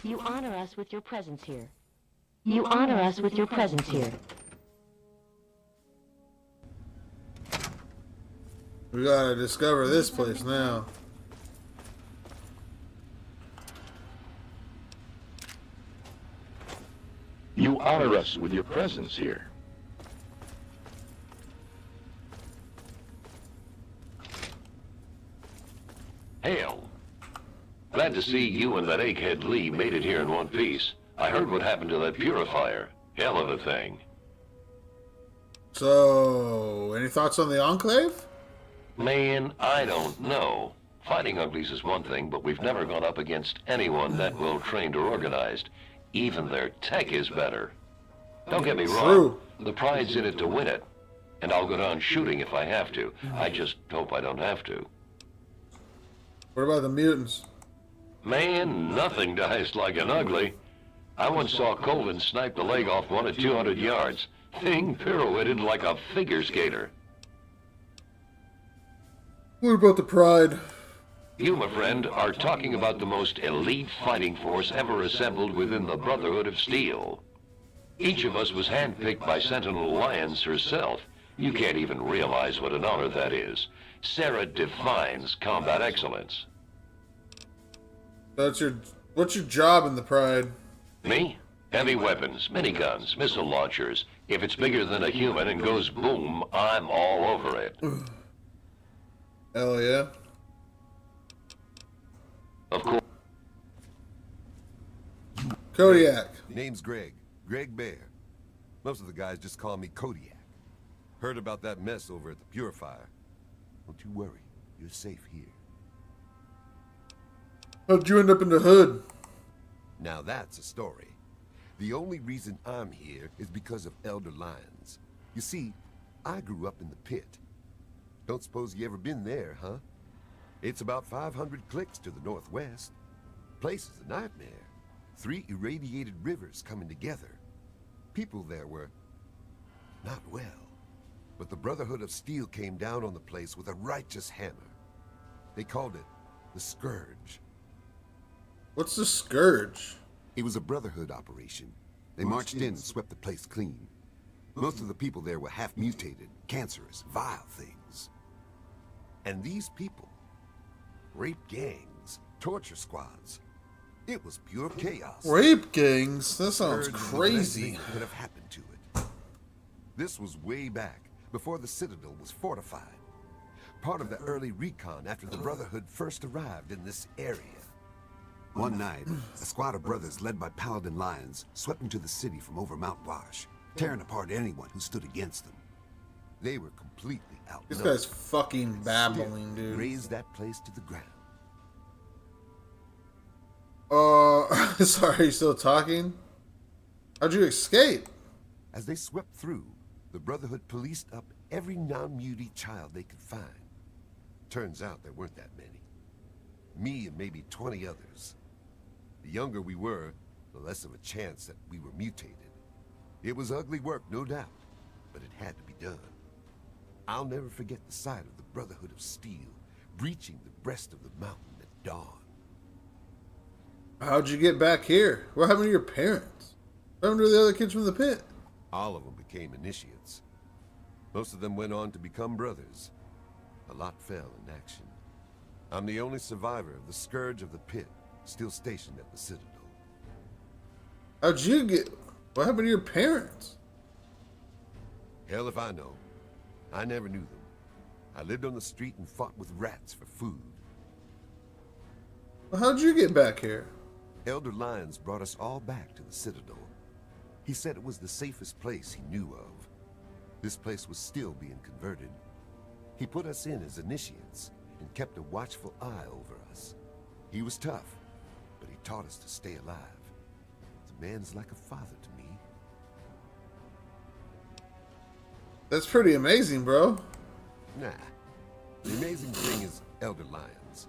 even... You honor us with your presence here. You honor us with your presence here. We gotta discover this place now. You honor us with your presence here. Hail. Glad to see you and that egghead Lee made it here in one piece. I heard what happened to that purifier. Hell of a thing. So, any thoughts on the Enclave? Man, I don't know. Fighting uglies is one thing, but we've never gone up against anyone that well trained or organized. Even their tech is better. Don't get me wrong. True. The pride's in it to win it. And I'll go down shooting if I have to. I just hope I don't have to. What about the mutants? Man, nothing dies like an ugly. I once saw Colvin snipe the leg off one at 200 yards. Thing pirouetted like a figure skater. What about the Pride? You, my friend, are talking about the most elite fighting force ever assembled within the Brotherhood of Steel. Each of us was handpicked by Sentinel Alliance herself. You can't even realize what an honor that is. Sarah defines combat excellence. What's your job in the Pride? Me? Heavy weapons, miniguns, missile launchers. If it's bigger than a human and goes boom, I'm all over it. Hell yeah. Of course. Kodiak. Name's Greg. Greg Bear. Most of the guys just call me Kodiak. Heard about that mess over at the Purifier. Don't you worry. You're safe here. How'd you end up in the hood? Now that's a story. The only reason I'm here is because of Elder Lyons. You see, I grew up in the pit. Don't suppose you ever been there, huh? It's about 500 clicks to the northwest. Place is a nightmare. 3 irradiated rivers coming together. People there were not well. But the Brotherhood of Steel came down on the place with a righteous hammer. They called it the Scourge. What's the Scourge? It was a Brotherhood operation. They marched in and swept the place clean. Most of the people there were half-mutated, cancerous, vile things. And these people, rape gangs, torture squads. It was pure chaos. Rape gangs? That sounds Scourge was crazy. the best thing that could have happened to it. This was way back, before the Citadel was fortified. Part of the early recon after the Brotherhood first arrived in this area. One night, a squad of brothers led by Paladin Lions swept into the city from over Mount Wash, tearing apart anyone who stood against them. They were completely outnumbered. This guy's fucking babbling, dude. Razed that place to the ground. Sorry, are you still talking? How'd you escape? As they swept through, the Brotherhood policed up every non-mutie child they could find. Turns out there weren't that many. Me and maybe 20 others. The younger we were, the less of a chance that we were mutated. It was ugly work, no doubt, but it had to be done. I'll never forget the sight of the Brotherhood of Steel breaching the breast of the mountain at dawn. How'd you get back here? What happened to your parents? What happened to the other kids from the pit? All of them became initiates. Most of them went on to become brothers. A lot fell in action. I'm the only survivor of the Scourge of the Pit, still stationed at the Citadel. How'd you get... What happened to your parents? Hell if I know. I never knew them. I lived on the street and fought with rats for food. Well, how'd you get back here? Elder Lyons brought us all back to the Citadel. He said it was the safest place he knew of. This place was still being converted. He put us in as initiates and kept a watchful eye over us. He was tough, but he taught us to stay alive. The man's like a father to me. That's pretty amazing, bro. Nah. The amazing thing is Elder Lyons.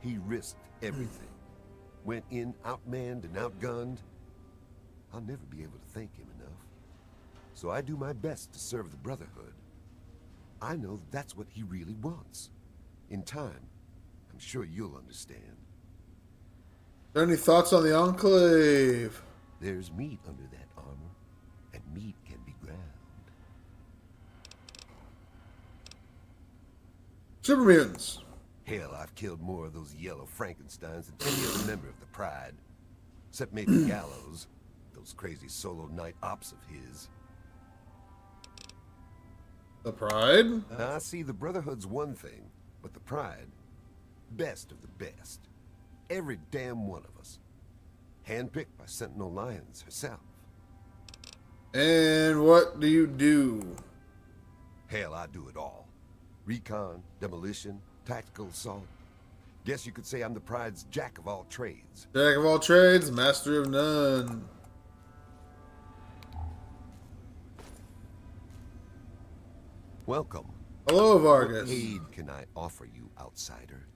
He risked everything. Went in outmanned and outgunned. I'll never be able to thank him enough. So I do my best to serve the Brotherhood. I know that's what he really wants. In time, I'm sure you'll understand. Are there any thoughts on the Enclave? There's meat under that armor, and meat can be ground. Super mutants. Hell, I've killed more of those yellow Frankensteins than any other member of the Pride. Except maybe Gallows, those crazy solo night ops of his. The Pride? I see the Brotherhood's one thing, but the Pride, best of the best. Every damn one of us. Handpicked by Sentinel Lyons herself. And what do you do? Hell, I do it all. Recon, demolition, tactical assault. Guess you could say I'm the Pride's jack of all trades. Jack of all trades, master of none. Welcome. Hello, Vargas. What aid can I offer you, outsider?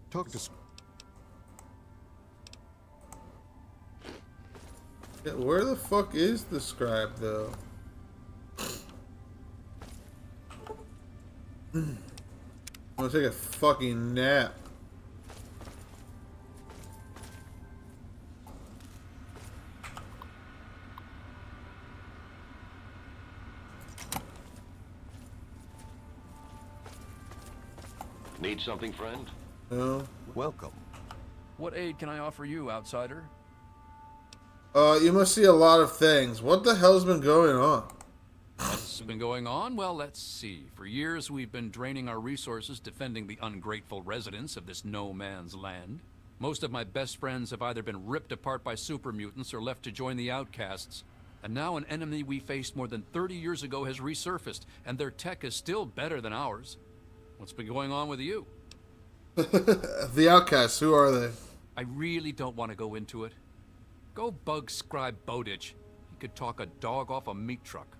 Talk to... Yeah, where the fuck is the scribe, though? I'm gonna take a fucking nap. Need something, friend? No. Welcome. What aid can I offer you, outsider? You must see a lot of things. What the hell's been going on? What's been going on? Well, let's see. For years, we've been draining our resources defending the ungrateful residents of this no-man's land. Most of my best friends have either been ripped apart by super mutants or left to join the outcasts. And now an enemy we faced more than 30 years ago has resurfaced, and their tech is still better than ours. What's been going on with you? The outcasts, who are they? I really don't want to go into it. Go bug Scribe Bowditch. He could talk a dog off a meat truck.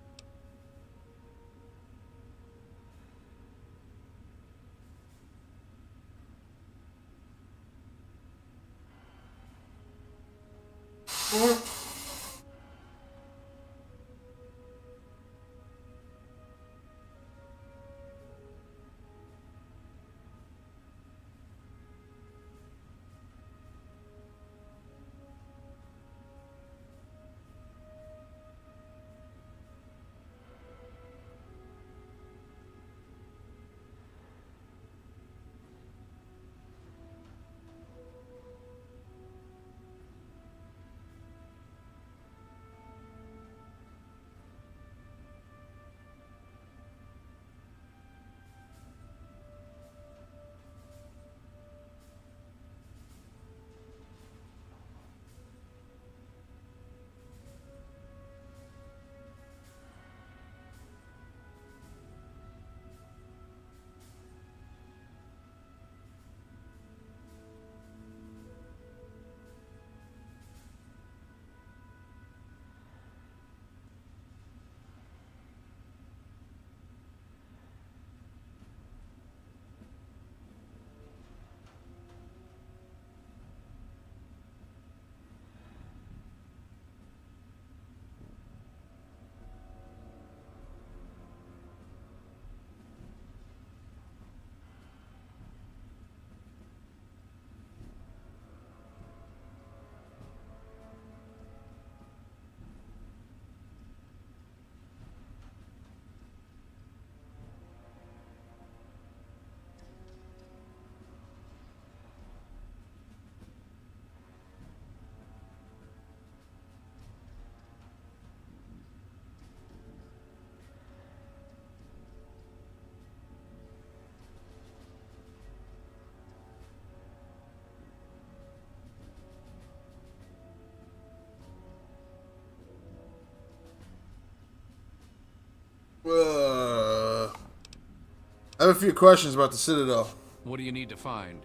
I have a few questions about the Citadel. What do you need to find?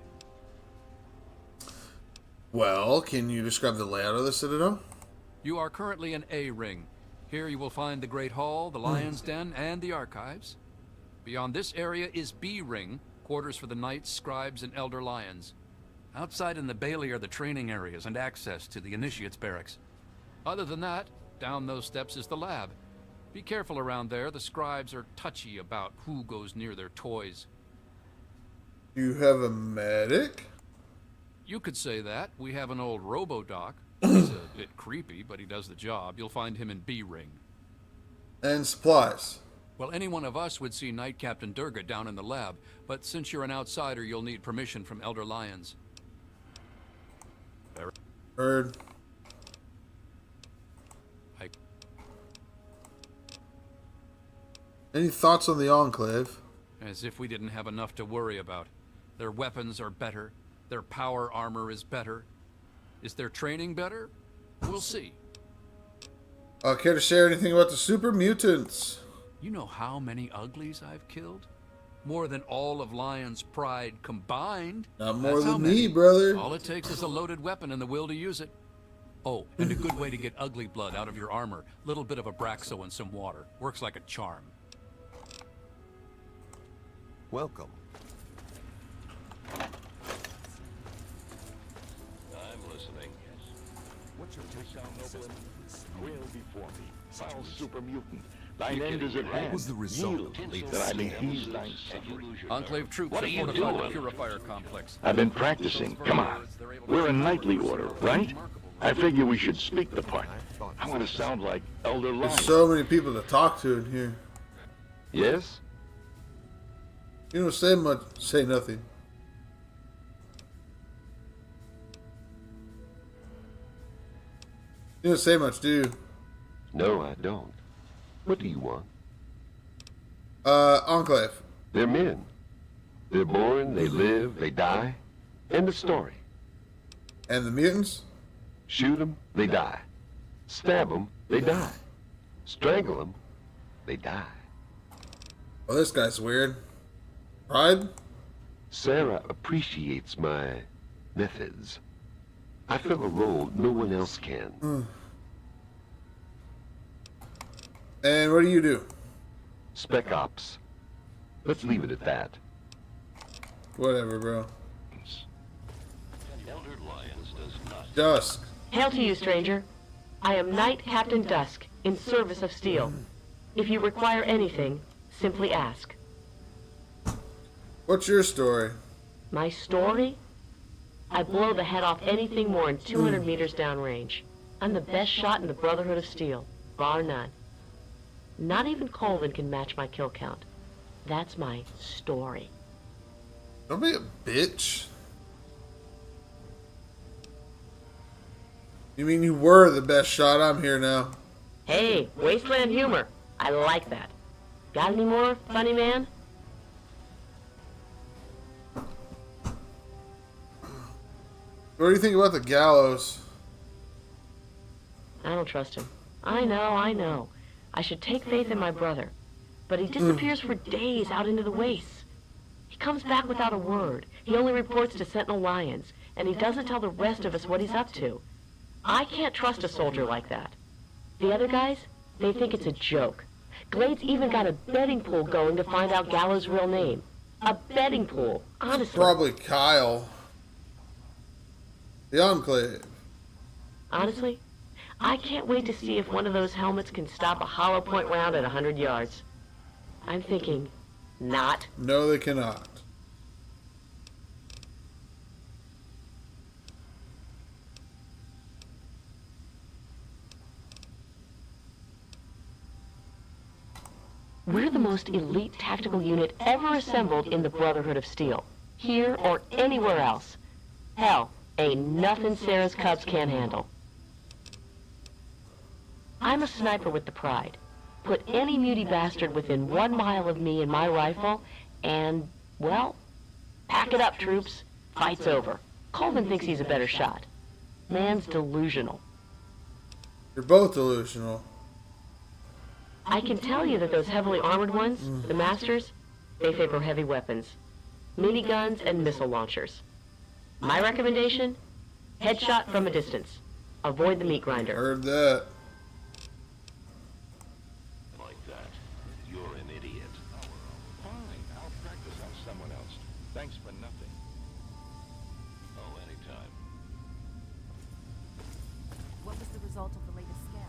Well, can you describe the layout of the Citadel? You are currently in A ring. Here you will find the Great Hall, the Lion's Den, and the Archives. Beyond this area is B-Ring, quarters for the Knights, Scribes, and Elder Lions. Outside in the Bailey are the training areas and access to the Initiates Barracks. Other than that, down those steps is the lab. Be careful around there. The Scribes are touchy about who goes near their toys. You have a medic? You could say that. We have an old robo-doc. He's a bit creepy, but he does the job. You'll find him in B-Ring. And supplies. Well, any one of us would see Knight Captain Durga down in the lab, but since you're an outsider, you'll need permission from Elder Lions. Heard. Any thoughts on the Enclave? As if we didn't have enough to worry about. Their weapons are better. Their power armor is better. Is their training better? We'll see. Care to share anything about the super mutants? You know how many uglies I've killed? More than all of Lion's pride combined. Not more than me, brother. All it takes is a loaded weapon and the will to use it. Oh, and a good way to get ugly blood out of your armor. Little bit of Abraxo and some water. Works like a charm. Welcome. I'm listening. What's your take on Nobleman? Quail before me. Foul super mutant. Thine Thine end is at hand. What was the result Yield, of the latest that I may scan? ease thine suffering. Enclave troops What have are you fortified the doing? purifier complex. I've been practicing. Come on. We're a knightly order, right? I figure we should speak the part. I want to sound like Elder Lion. There's so many people to talk to in here. Yes? You don't say much, say nothing. You don't say much, do you? No, I don't. What do you want? Enclave. They're men. They're born, they live, they die. End of story. And the mutants? Shoot them, they die. Stab them, they die. Strangle them, they die. Oh, this guy's weird. Pride? Sarah appreciates my methods. I fill a role no one else can. And what do you do? Spec ops. Let's leave it at that. Whatever, bro. Elder Lions does not. Dusk. Hail to you, stranger. I am Knight Captain Dusk, in service of Steel. If you require anything, simply ask. What's your story? My story? I blow the head off anything more than 200 meters downrange. I'm the best shot in the Brotherhood of Steel, bar none. Not even Colvin can match my kill count. That's my story. Don't be a bitch. You mean you were the best shot? I'm here now. Hey, wasteland humor. I like that. Got any more, funny man? What do you think about the gallows? I don't trust him. I know. I should take faith in my brother. But he disappears for days out into the wastes. He comes back without a word. He only reports to Sentinel Lions, and he doesn't tell the rest of us what he's up to. I can't trust a soldier like that. The other guys, they think it's a joke. Glade's even got a betting pool going to find out Gallows' real name. A betting pool, honestly. Probably Kyle. The Enclave. Honestly, I can't wait to see if one of those helmets can stop a hollow point round at 100 yards. I'm thinking, not. No, they cannot. We're the most elite tactical unit ever assembled in the Brotherhood of Steel. Here or anywhere else. Hell, ain't nothing Sarah's Cubs can't handle. I'm a sniper with the pride. Put any muty bastard within 1 mile of me and my rifle, and, well, pack it up, troops. Fight's over. Colvin thinks he's a better shot. Man's delusional. You're both delusional. I can tell you that those heavily armored ones, the Masters, they favor heavy weapons. Miniguns and missile launchers. My recommendation? Headshot from a distance. Avoid the meat grinder. Heard that. result of the latest scan.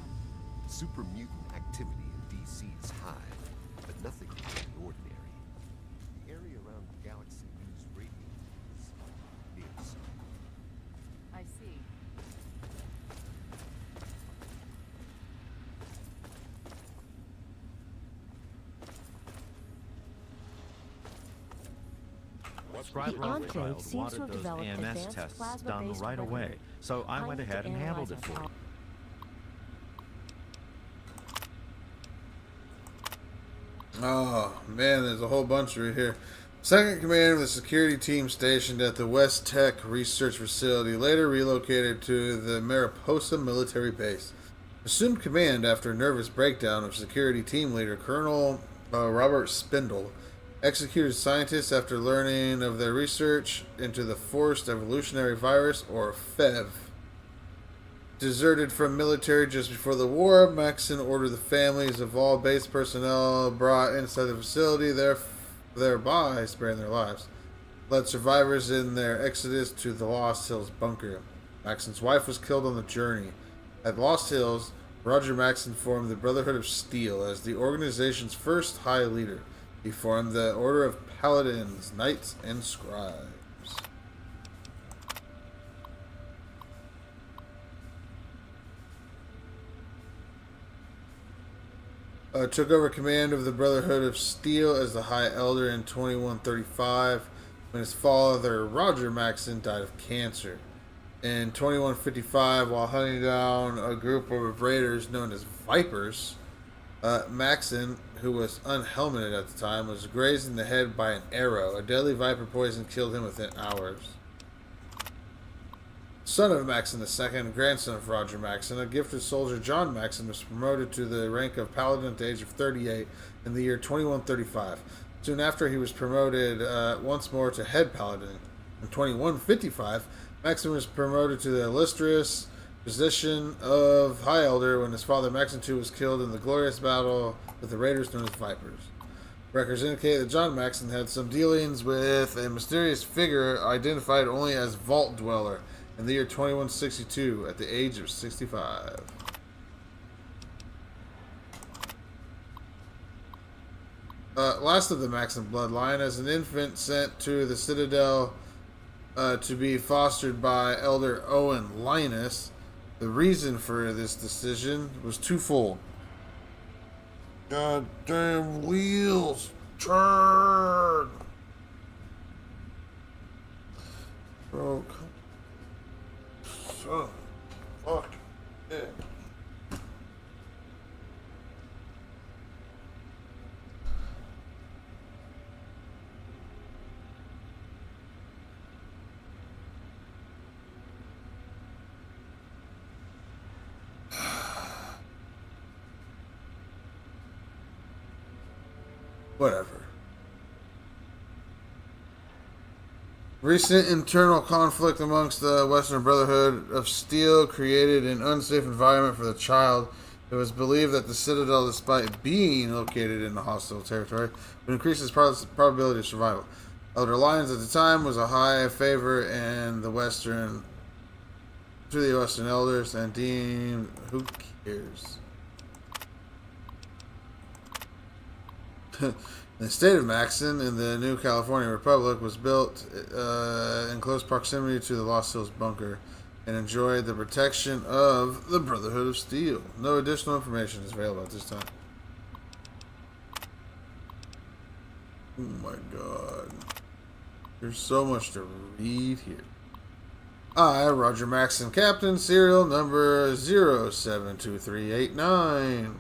Super mutant activity in DC is high, but nothing out of the ordinary. The area around the galaxy news radio is fierce. I see. Scribe Enclave seems to wanted have those developed AMS advanced tests done plasma-based right away, weaponry. so I went need ahead to and handled it analyze for our you. Oh, man, there's a whole bunch right here. Second command of the security team stationed at the West Tech Research Facility, later relocated to the Mariposa military base. Assumed command after a nervous breakdown of security team leader Colonel Robert Spindle. Executed scientists after learning of their research into the Forced Evolutionary Virus, or FEV. Deserted from military just before the war, Maxson ordered the families of all base personnel brought inside the facility, thereby sparing their lives. Led survivors in their exodus to the Lost Hills bunker. Maxson's wife was killed on the journey. At Lost Hills, Roger Maxson formed the Brotherhood of Steel as the organization's first high leader. He formed the Order of Paladins, Knights, and Scribes. Took over command of the Brotherhood of Steel as the High Elder in 2135 when his father, Roger Maxson, died of cancer. In 2155, while hunting down a group of raiders known as Vipers, Maxson, who was unhelmeted at the time, was grazed in the head by an arrow. A deadly viper poison killed him within hours. Son of Maxson II, grandson of Roger Maxson, a gifted soldier, John Maxson, was promoted to the rank of Paladin at the age of 38 in the year 2135. Soon after, he was promoted once more to head Paladin. In 2155, Maxson was promoted to the illustrious position of High Elder when his father Maxson II was killed in the glorious battle with the raiders known as Vipers. Records indicate that John Maxson had some dealings with a mysterious figure identified only as Vault Dweller in the year 2162 at the age of 65. Last of the Maxson bloodline, as an infant sent to the Citadel to be fostered by Elder Owen Linus. The reason for this decision was twofold. Goddamn wheels, turn! Bro, son of fuck yeah. Whatever. Recent internal conflict amongst the Western Brotherhood of Steel created an unsafe environment for the child. It was believed that the Citadel, despite being located in the hostile territory, would increase its probability of survival. Elder Lyons at the time was a high favor in the Western elders and deemed, who cares? The state of Maxson in the new California Republic was built in close proximity to the Lost Hills bunker and enjoyed the protection of the Brotherhood of Steel. No additional information is available at this time. Oh my god. There's so much to read here. I, Roger Maxson, Captain, serial number 072389.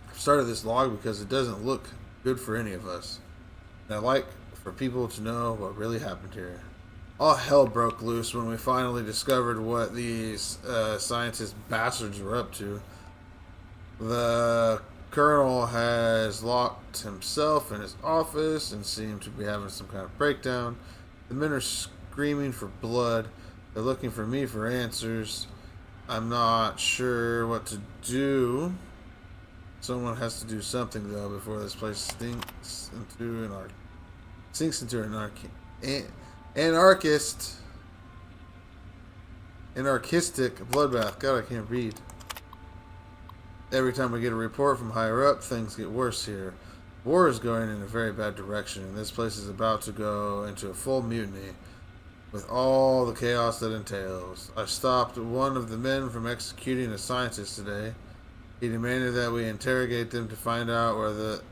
I've started this log because it doesn't look good for any of us. And I like for people to know what really happened here. All hell broke loose when we finally discovered what these scientist bastards were up to. The Colonel has locked himself in his office and seemed to be having some kind of breakdown. The men are screaming for blood. They're looking for me for answers. I'm not sure what to do. Someone has to do something though before this place sinks into an anarchist. anarchistic bloodbath. God, I can't read. Every time we get a report from higher up, things get worse here. War is going in a very bad direction, and this place is about to go into a full mutiny, with all the chaos that entails. I stopped one of the men from executing a scientist today. He demanded that we interrogate them to find out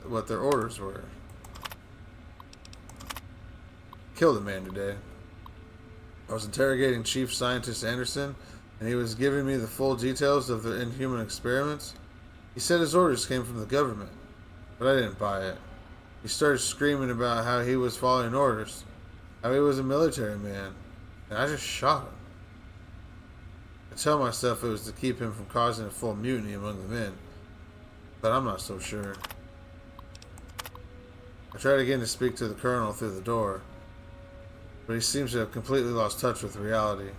what their orders were. Killed a man today. I was interrogating Chief Scientist Anderson, and he was giving me the full details of the inhuman experiments. He said his orders came from the government, but I didn't buy it. He started screaming about how he was following orders, how he was a military man, and I just shot him. I tell myself it was to keep him from causing a full mutiny among the men, but I'm not so sure. I tried again to speak to the colonel through the door, but he seems to have completely lost touch with reality.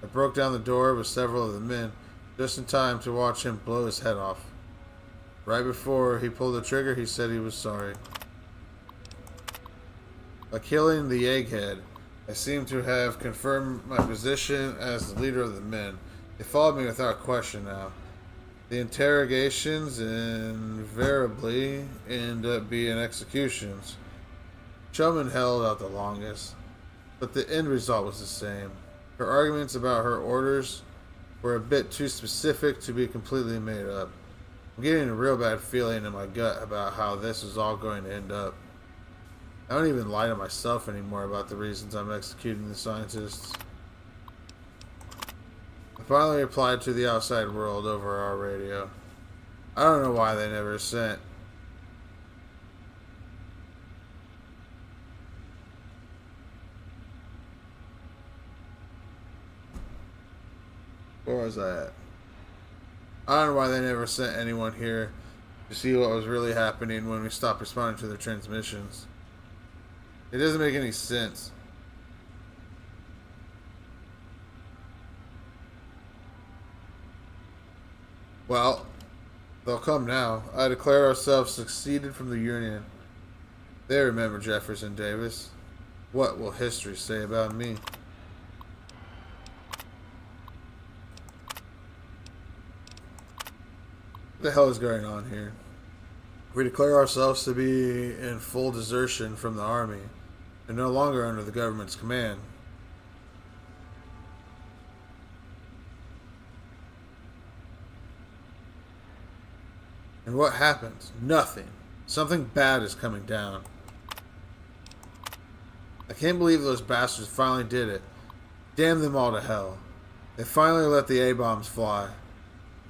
I broke down the door with several of the men just in time to watch him blow his head off. Right before he pulled the trigger, he said he was sorry. By killing the egghead, I seem to have confirmed my position as the leader of the men. They followed me without question now. The interrogations invariably end up being executions. Shuman held out the longest, but the end result was the same. Her arguments about her orders were a bit too specific to be completely made up. I'm getting a real bad feeling in my gut about how this is all going to end up. I don't even lie to myself anymore about the reasons I'm executing the scientists. I finally replied to the outside world over our radio. I don't know why they never sent. Where was I at? I don't know why they never sent anyone here to see what was really happening when we stopped responding to their transmissions. It doesn't make any sense. Well, they'll come now. I declare ourselves succeeded from the Union. They remember Jefferson Davis. What will history say about me? What the hell is going on here? We declare ourselves to be in full desertion from the army and no longer under the government's command. And what happens? Nothing. Something bad is coming down. I can't believe those bastards finally did it. Damn them all to hell. They finally let the A-bombs fly.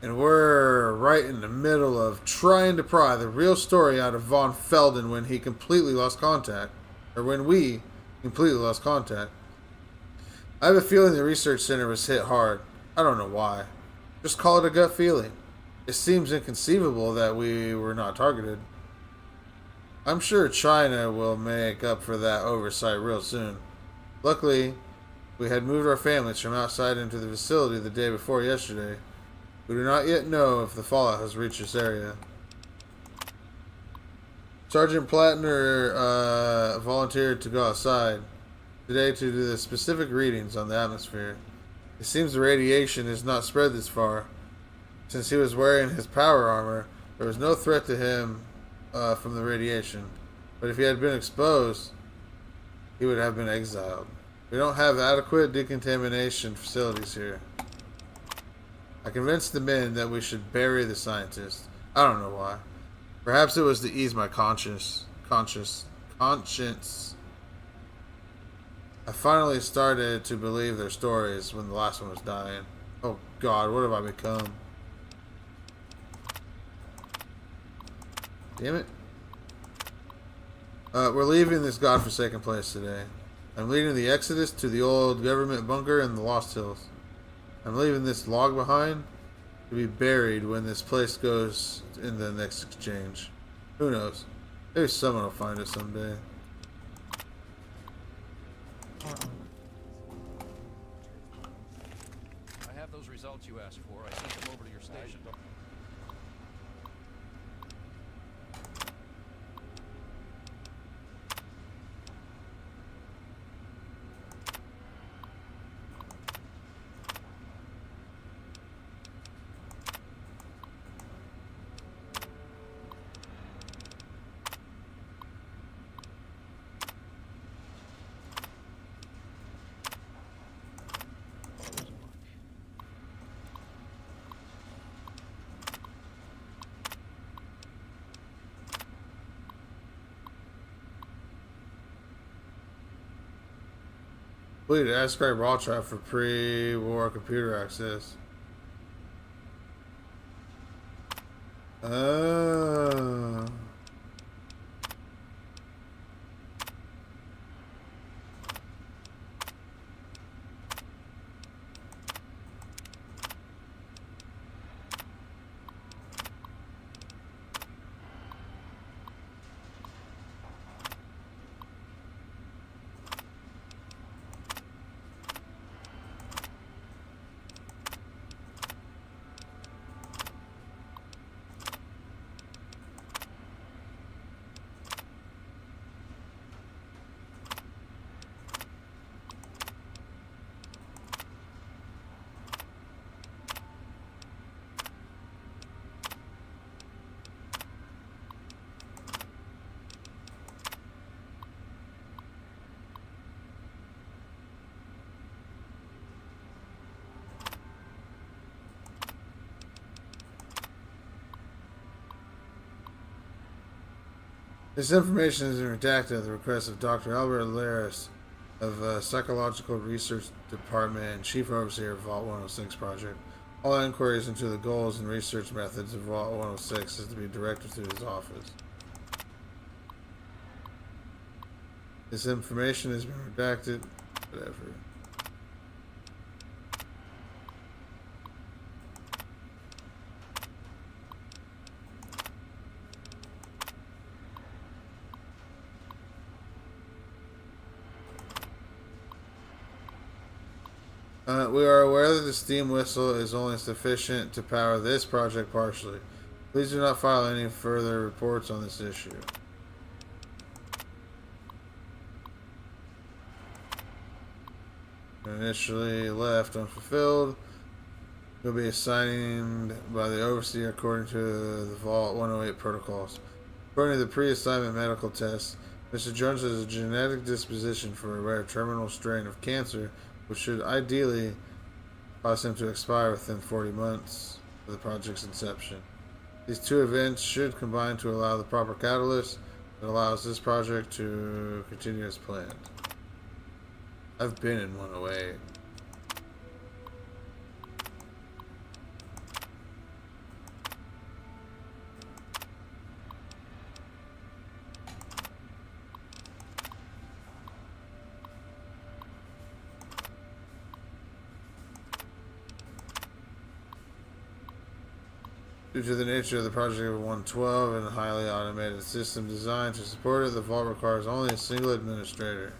And we're right in the middle of trying to pry the real story out of Von Felden when he completely lost contact. Or when we completely lost contact. I have a feeling the research center was hit hard. I don't know why. Just call it a gut feeling. It seems inconceivable that we were not targeted. I'm sure China will make up for that oversight real soon. Luckily, we had moved our families from outside into the facility the day before yesterday. We do not yet know if the fallout has reached this area. Sergeant Plattner volunteered to go outside today to do the specific readings on the atmosphere. It seems the radiation has not spread this far. Since he was wearing his power armor, there was no threat to him from the radiation. But if he had been exposed, he would have been exiled. We don't have adequate decontamination facilities here. I convinced the men that we should bury the scientist. I don't know why. Perhaps it was to ease my conscience. I finally started to believe their stories when the last one was dying. Oh God, what have I become? Damn it. We're leaving this godforsaken place today. I'm leading the exodus to the old government bunker in the Lost Hills. I'm leaving this log behind to be buried when this place goes in the next exchange. Who knows? Maybe someone will find it someday. I have those results you asked for. I sent them over to your station. Completed. Ask raw trap for pre-war computer access. Oh. This information is redacted at the request of Dr. Albert Laris of Psychological Research Department and Chief Overseer of Vault 106 Project. All inquiries into the goals and research methods of Vault 106 is to be directed to his office. This information has been redacted. Whatever. We are aware that the steam whistle is only sufficient to power this project partially. Please do not file any further reports on this issue. Initially left unfulfilled. Will be assigned by the overseer according to the Vault 108 protocols. According to the pre-assignment medical test, Mr. Jones has a genetic disposition for a rare terminal strain of cancer, which should ideally cause him to expire within 40 months of the project's inception. These two events should combine to allow the proper catalyst that allows this project to continue as planned. I've been in 108. Due to the nature of the project of 112 and a highly automated system designed to support it, the vault requires only a single administrator.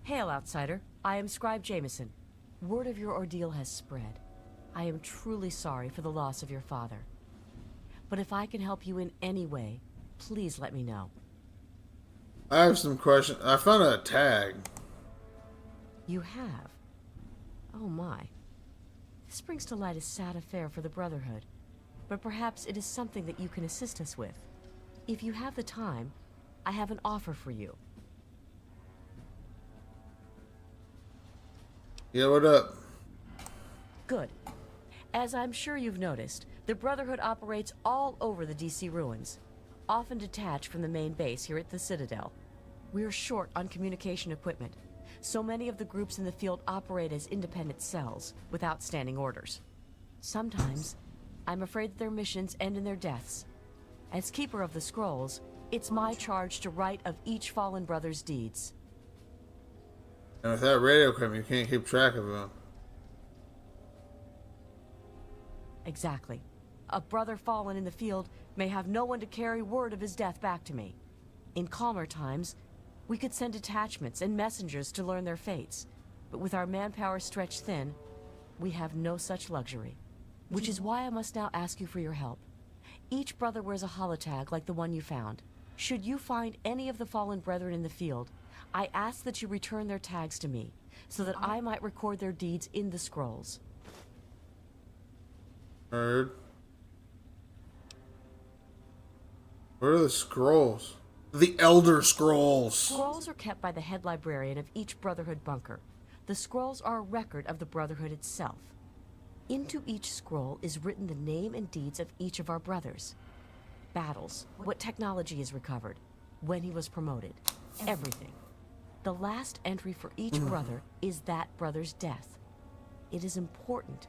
Hail, outsider. I am Scribe Jameson. Word of your ordeal has spread. I am truly sorry for the loss of your father. But if I can help you in any way, please let me know. I have some questions. I found a tag. You have? Oh my. This brings to light a sad affair for the Brotherhood. But perhaps it is something that you can assist us with. If you have the time, I have an offer for you. Yeah, what up? Good. As I'm sure you've noticed, the Brotherhood operates all over the DC ruins, often detached from the main base here at the Citadel. We're short on communication equipment, so many of the groups in the field operate as independent cells, without standing orders. Sometimes, I'm afraid that their missions end in their deaths. As Keeper of the Scrolls, it's my charge to write of each fallen brother's deeds. And without radio equipment, you can't keep track of them. Exactly. A brother fallen in the field may have no one to carry word of his death back to me. In calmer times, we could send detachments and messengers to learn their fates. But with our manpower stretched thin, we have no such luxury. Which is why I must now ask you for your help. Each brother wears a holotag like the one you found. Should you find any of the fallen brethren in the field, I ask that you return their tags to me, so that I might record their deeds in the scrolls. Heard. What are the scrolls? The Elder Scrolls. Scrolls are kept by the head librarian of each Brotherhood bunker. The scrolls are a record of the Brotherhood itself. Into each scroll is written the name and deeds of each of our brothers. Battles, what technology is recovered, when he was promoted, everything. The last entry for each brother is that brother's death. It is important,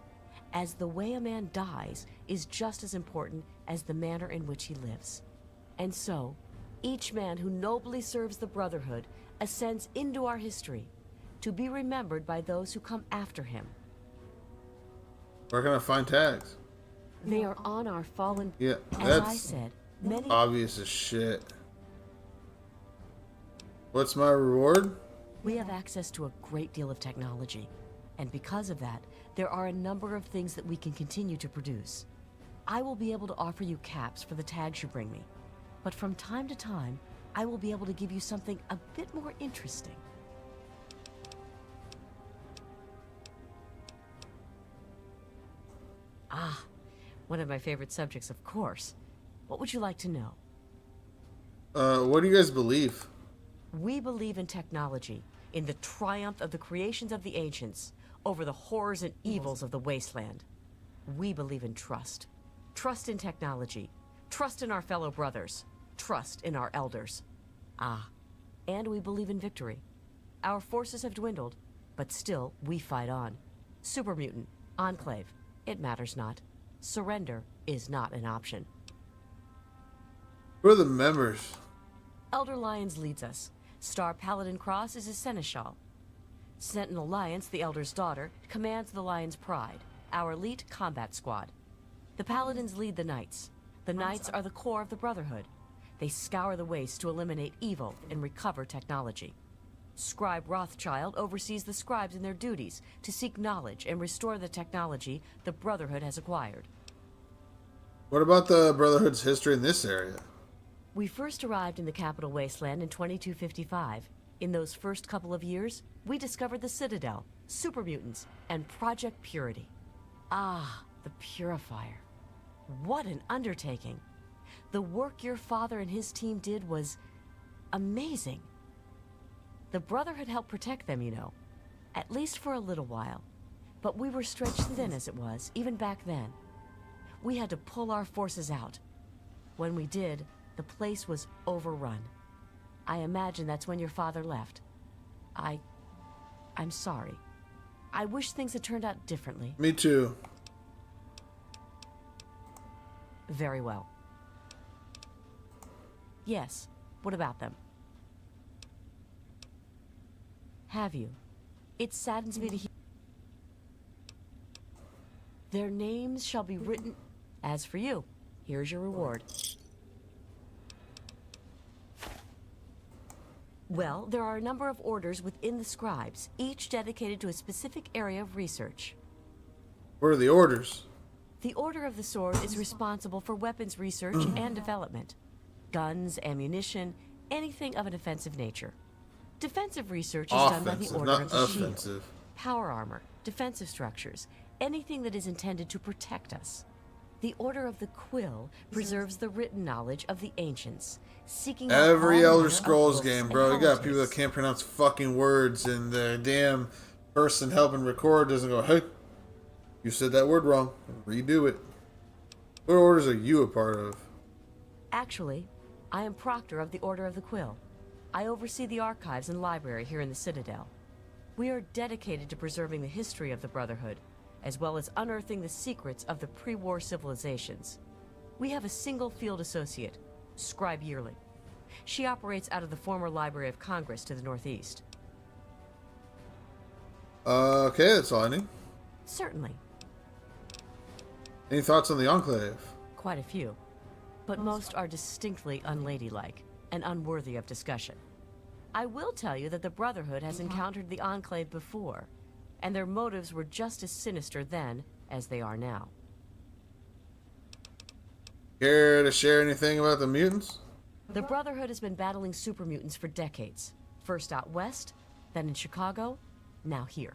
as the way a man dies is just as important as the manner in which he lives. And so, each man who nobly serves the Brotherhood ascends into our history, to be remembered by those who come after him. Where can I find tags? They are on our fallen... Yeah, as that's I said, many... obvious as shit. What's my reward? We have access to a great deal of technology, and because of that, there are a number of things that we can continue to produce. I will be able to offer you caps for the tags you bring me, but from time to time, I will be able to give you something a bit more interesting. Ah, one of my favorite subjects, of course. What would you like to know? What do you guys believe? We believe in technology, in the triumph of the creations of the ancients over the horrors and evils of the wasteland. We believe in trust. Trust in technology. Trust in our fellow brothers. Trust in our elders. Ah, and we believe in victory. Our forces have dwindled, but still we fight on. Super mutant, Enclave, it matters not. Surrender is not an option. Who are the members? Elder Lyons leads us. Star Paladin Cross is his seneschal. Sentinel Lyons, the Elder's daughter, commands the Lion's Pride, our elite combat squad. The Paladins lead the Knights. The Knights are the core of the Brotherhood. They scour the waste to eliminate evil and recover technology. Scribe Rothschild oversees the scribes in their duties to seek knowledge and restore the technology the Brotherhood has acquired. What about the Brotherhood's history in this area? We first arrived in the Capital Wasteland in 2255. In those first couple of years, we discovered the Citadel, super mutants, and Project Purity. Ah, the Purifier. What an undertaking. The work your father and his team did was amazing. The Brotherhood helped protect them, you know, at least for a little while. But we were stretched thin as it was, even back then. We had to pull our forces out. When we did, the place was overrun. I imagine that's when your father left. I'm sorry. I wish things had turned out differently. Me too. Very well. Yes, what about them? Have you? It saddens me to hear. Their names shall be written. As for you, here's your reward. Well, there are a number of orders within the scribes, each dedicated to a specific area of research. What are the orders? The Order of the Sword is responsible for weapons research and development. Guns, ammunition, anything of an offensive nature. Defensive research is done by the Order of the Shield. Power armor, defensive structures, anything that is intended to protect us. The Order of the Quill preserves the written knowledge of the ancients, seeking out every all Elder manner of Scrolls books game, and bro. You got heritage. people that can't pronounce fucking words, and the damn person helping record doesn't go, hey, you said that word wrong. Redo it. What orders are you a part of? Actually, I am Proctor of the Order of the Quill. I oversee the archives and library here in the Citadel. We are dedicated to preserving the history of the Brotherhood, as well as unearthing the secrets of the pre-war civilizations. We have a single field associate, Scribe Yearling. She operates out of the former Library of Congress to the northeast. Okay, that's all I need. Certainly. Any thoughts on the Enclave? Quite a few. But most are distinctly unladylike and unworthy of discussion. I will tell you that the Brotherhood has encountered the Enclave before, and their motives were just as sinister then as they are now. Care to share anything about the mutants? The Brotherhood has been battling super mutants for decades. First out west, then in Chicago, now here.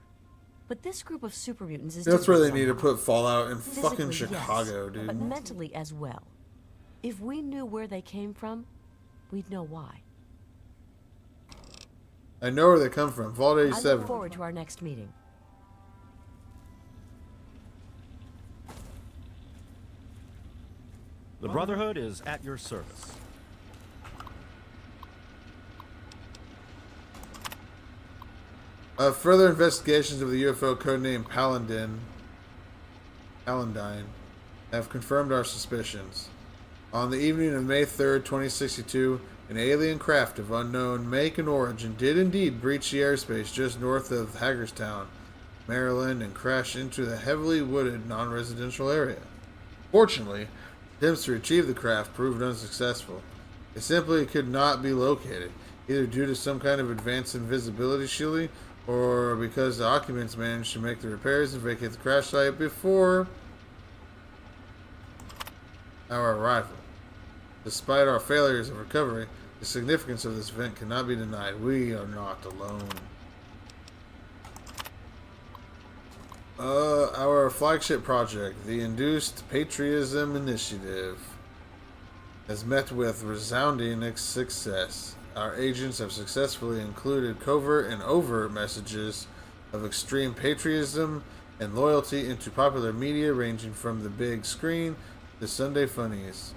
But this group of super mutants is That's where they different need to somehow. put Fallout in Physically, fucking Chicago, yes, dude. but mentally as well. If we knew where they came from, we'd know why. I know where they come from. Vault I 87. look forward to our next meeting. The Brotherhood is at your service. Further investigations of the UFO codenamed Paladine have confirmed our suspicions. On the evening of May 3rd, 2062, an alien craft of unknown make and origin did indeed breach the airspace just north of Hagerstown, Maryland, and crash into the heavily wooded non-residential area. Fortunately, attempts to retrieve the craft proved unsuccessful. It simply could not be located, either due to some kind of advanced invisibility shielding, or because the occupants managed to make the repairs and vacate the crash site before our arrival. Despite our failures of recovery, the significance of this event cannot be denied. We are not alone. Our flagship project, the Induced Patriotism Initiative, has met with resounding success. Our agents have successfully included covert and overt messages of extreme patriotism and loyalty into popular media ranging from the big screen to Sunday funnies.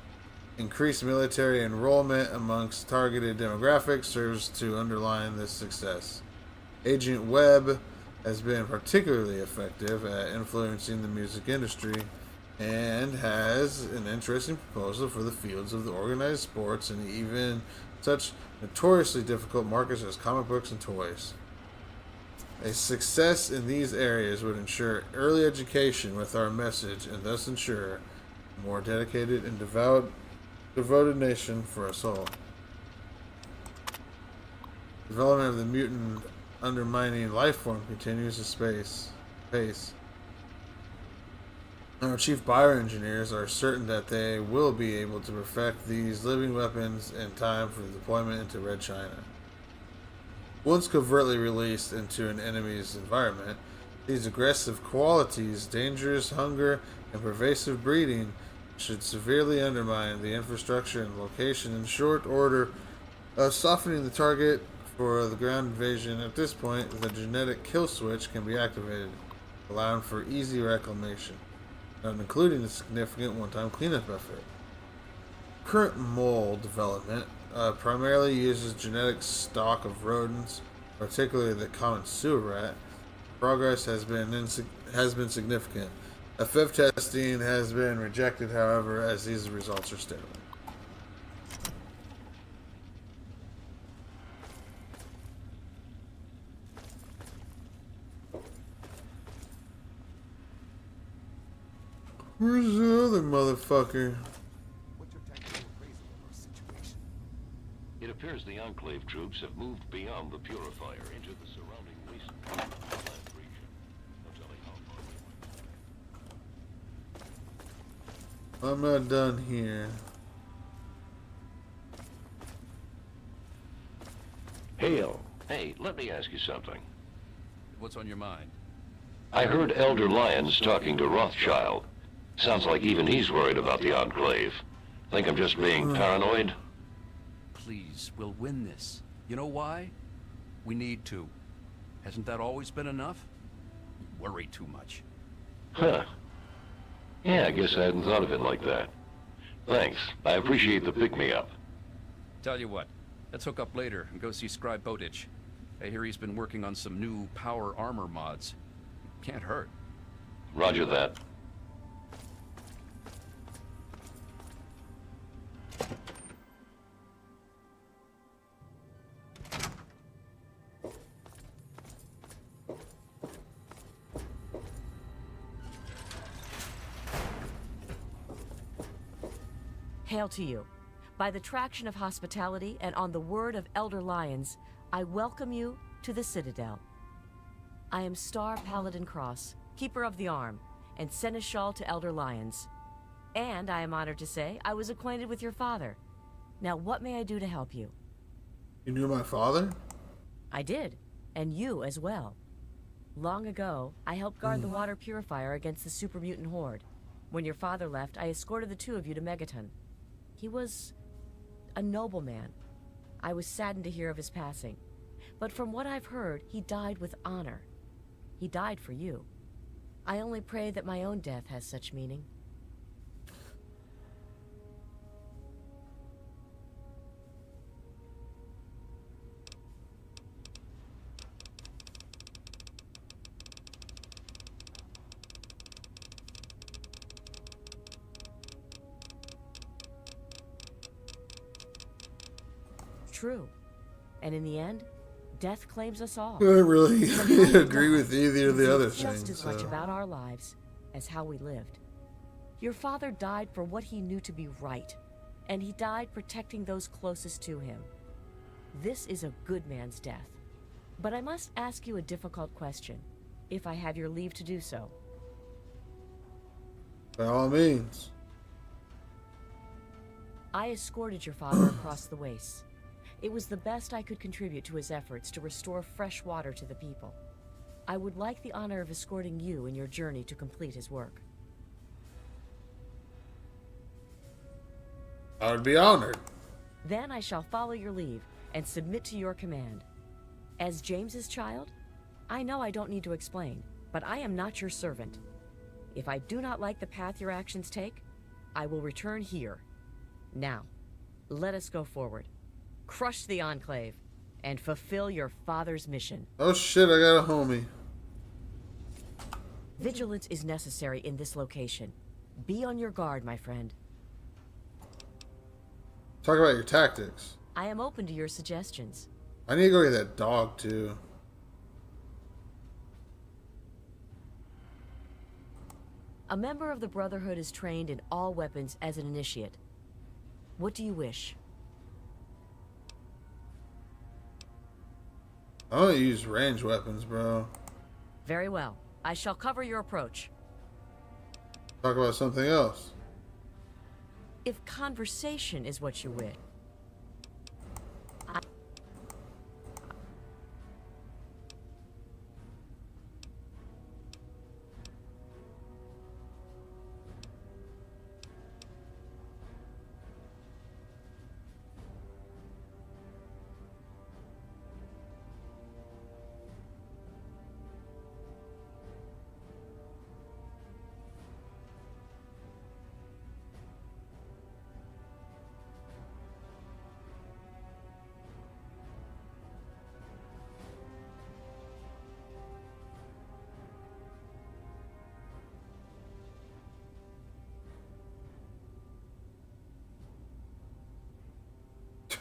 Increased military enrollment amongst targeted demographics serves to underline this success. Agent Webb has been particularly effective at influencing the music industry and has an interesting proposal for the fields of the organized sports and even such notoriously difficult markets as comic books and toys. A success in these areas would ensure early education with our message and thus ensure a more dedicated and devoted nation for us all. Development of the mutant undermining life form continues at pace. Our chief bioengineers are certain that they will be able to perfect these living weapons in time for deployment into Red China. Once covertly released into an enemy's environment, these aggressive qualities, dangerous hunger, and pervasive breeding should severely undermine the infrastructure and location in short order of softening the target for the ground invasion. At this point, the genetic kill switch can be activated, allowing for easy reclamation, not including a significant one-time cleanup effort. Current mole development primarily uses genetic stock of rodents, particularly the common sewer rat. Progress has been significant. FF testing has been rejected, however, as these results are stable. Where's the other motherfucker? It appears the Enclave troops have moved beyond the Purifier into the surrounding wasteland region. No telling how far I'm not done here. Hail. Hey, let me ask you something. What's on your mind? I heard Elder Lyons talking to Rothschild. Sounds like even he's worried about the Enclave. Think I'm just being paranoid? Please, we'll win this. You know why? We need to. Hasn't that always been enough? You worry too much. Huh. Yeah, I guess I hadn't thought of it like that. Thanks. I appreciate the pick-me-up. Tell you what, let's hook up later and go see Scribe Bowditch. I hear he's been working on some new power armor mods. Can't hurt. Roger that. Hail to you. By the traction of hospitality and on the word of Elder Lyons, I welcome you to the Citadel. I am Star Paladin Cross, Keeper of the Arm, and Seneschal to Elder Lyons. And I am honored to say I was acquainted with your father. Now what may I do to help you? You knew my father? I did, and you as well. Long ago, I helped guard the water purifier against the super mutant horde. When your father left, I escorted the two of you to Megaton. He was a nobleman. I was saddened to hear of his passing. But from what I've heard, he died with honor. He died for you. I only pray that my own death has such meaning. True. And in the end, death claims us all. I don't really agree with either of the other just things. as much about our lives as how we lived. Your father died for what he knew to be right, and he died protecting those closest to him. This is a good man's death. But I must ask you a difficult question, if I have your leave to do so. By all means. I escorted your father across the wastes. It was the best I could contribute to his efforts to restore fresh water to the people. I would like the honor of escorting you in your journey to complete his work. I would be honored. Then I shall follow your leave and submit to your command. As James's child, I know I don't need to explain, but I am not your servant. If I do not like the path your actions take, I will return here. Now, let us go forward. Crush the Enclave, and fulfill your father's mission. Oh shit, I got a homie. Vigilance is necessary in this location. Be on your guard, my friend. Talk about your tactics. I am open to your suggestions. I need to go get that dog too. A member of the Brotherhood is trained in all weapons as an initiate. What do you wish? I don't use ranged weapons, bro. Very well. I shall cover your approach. Talk about something else. If conversation is what you wish.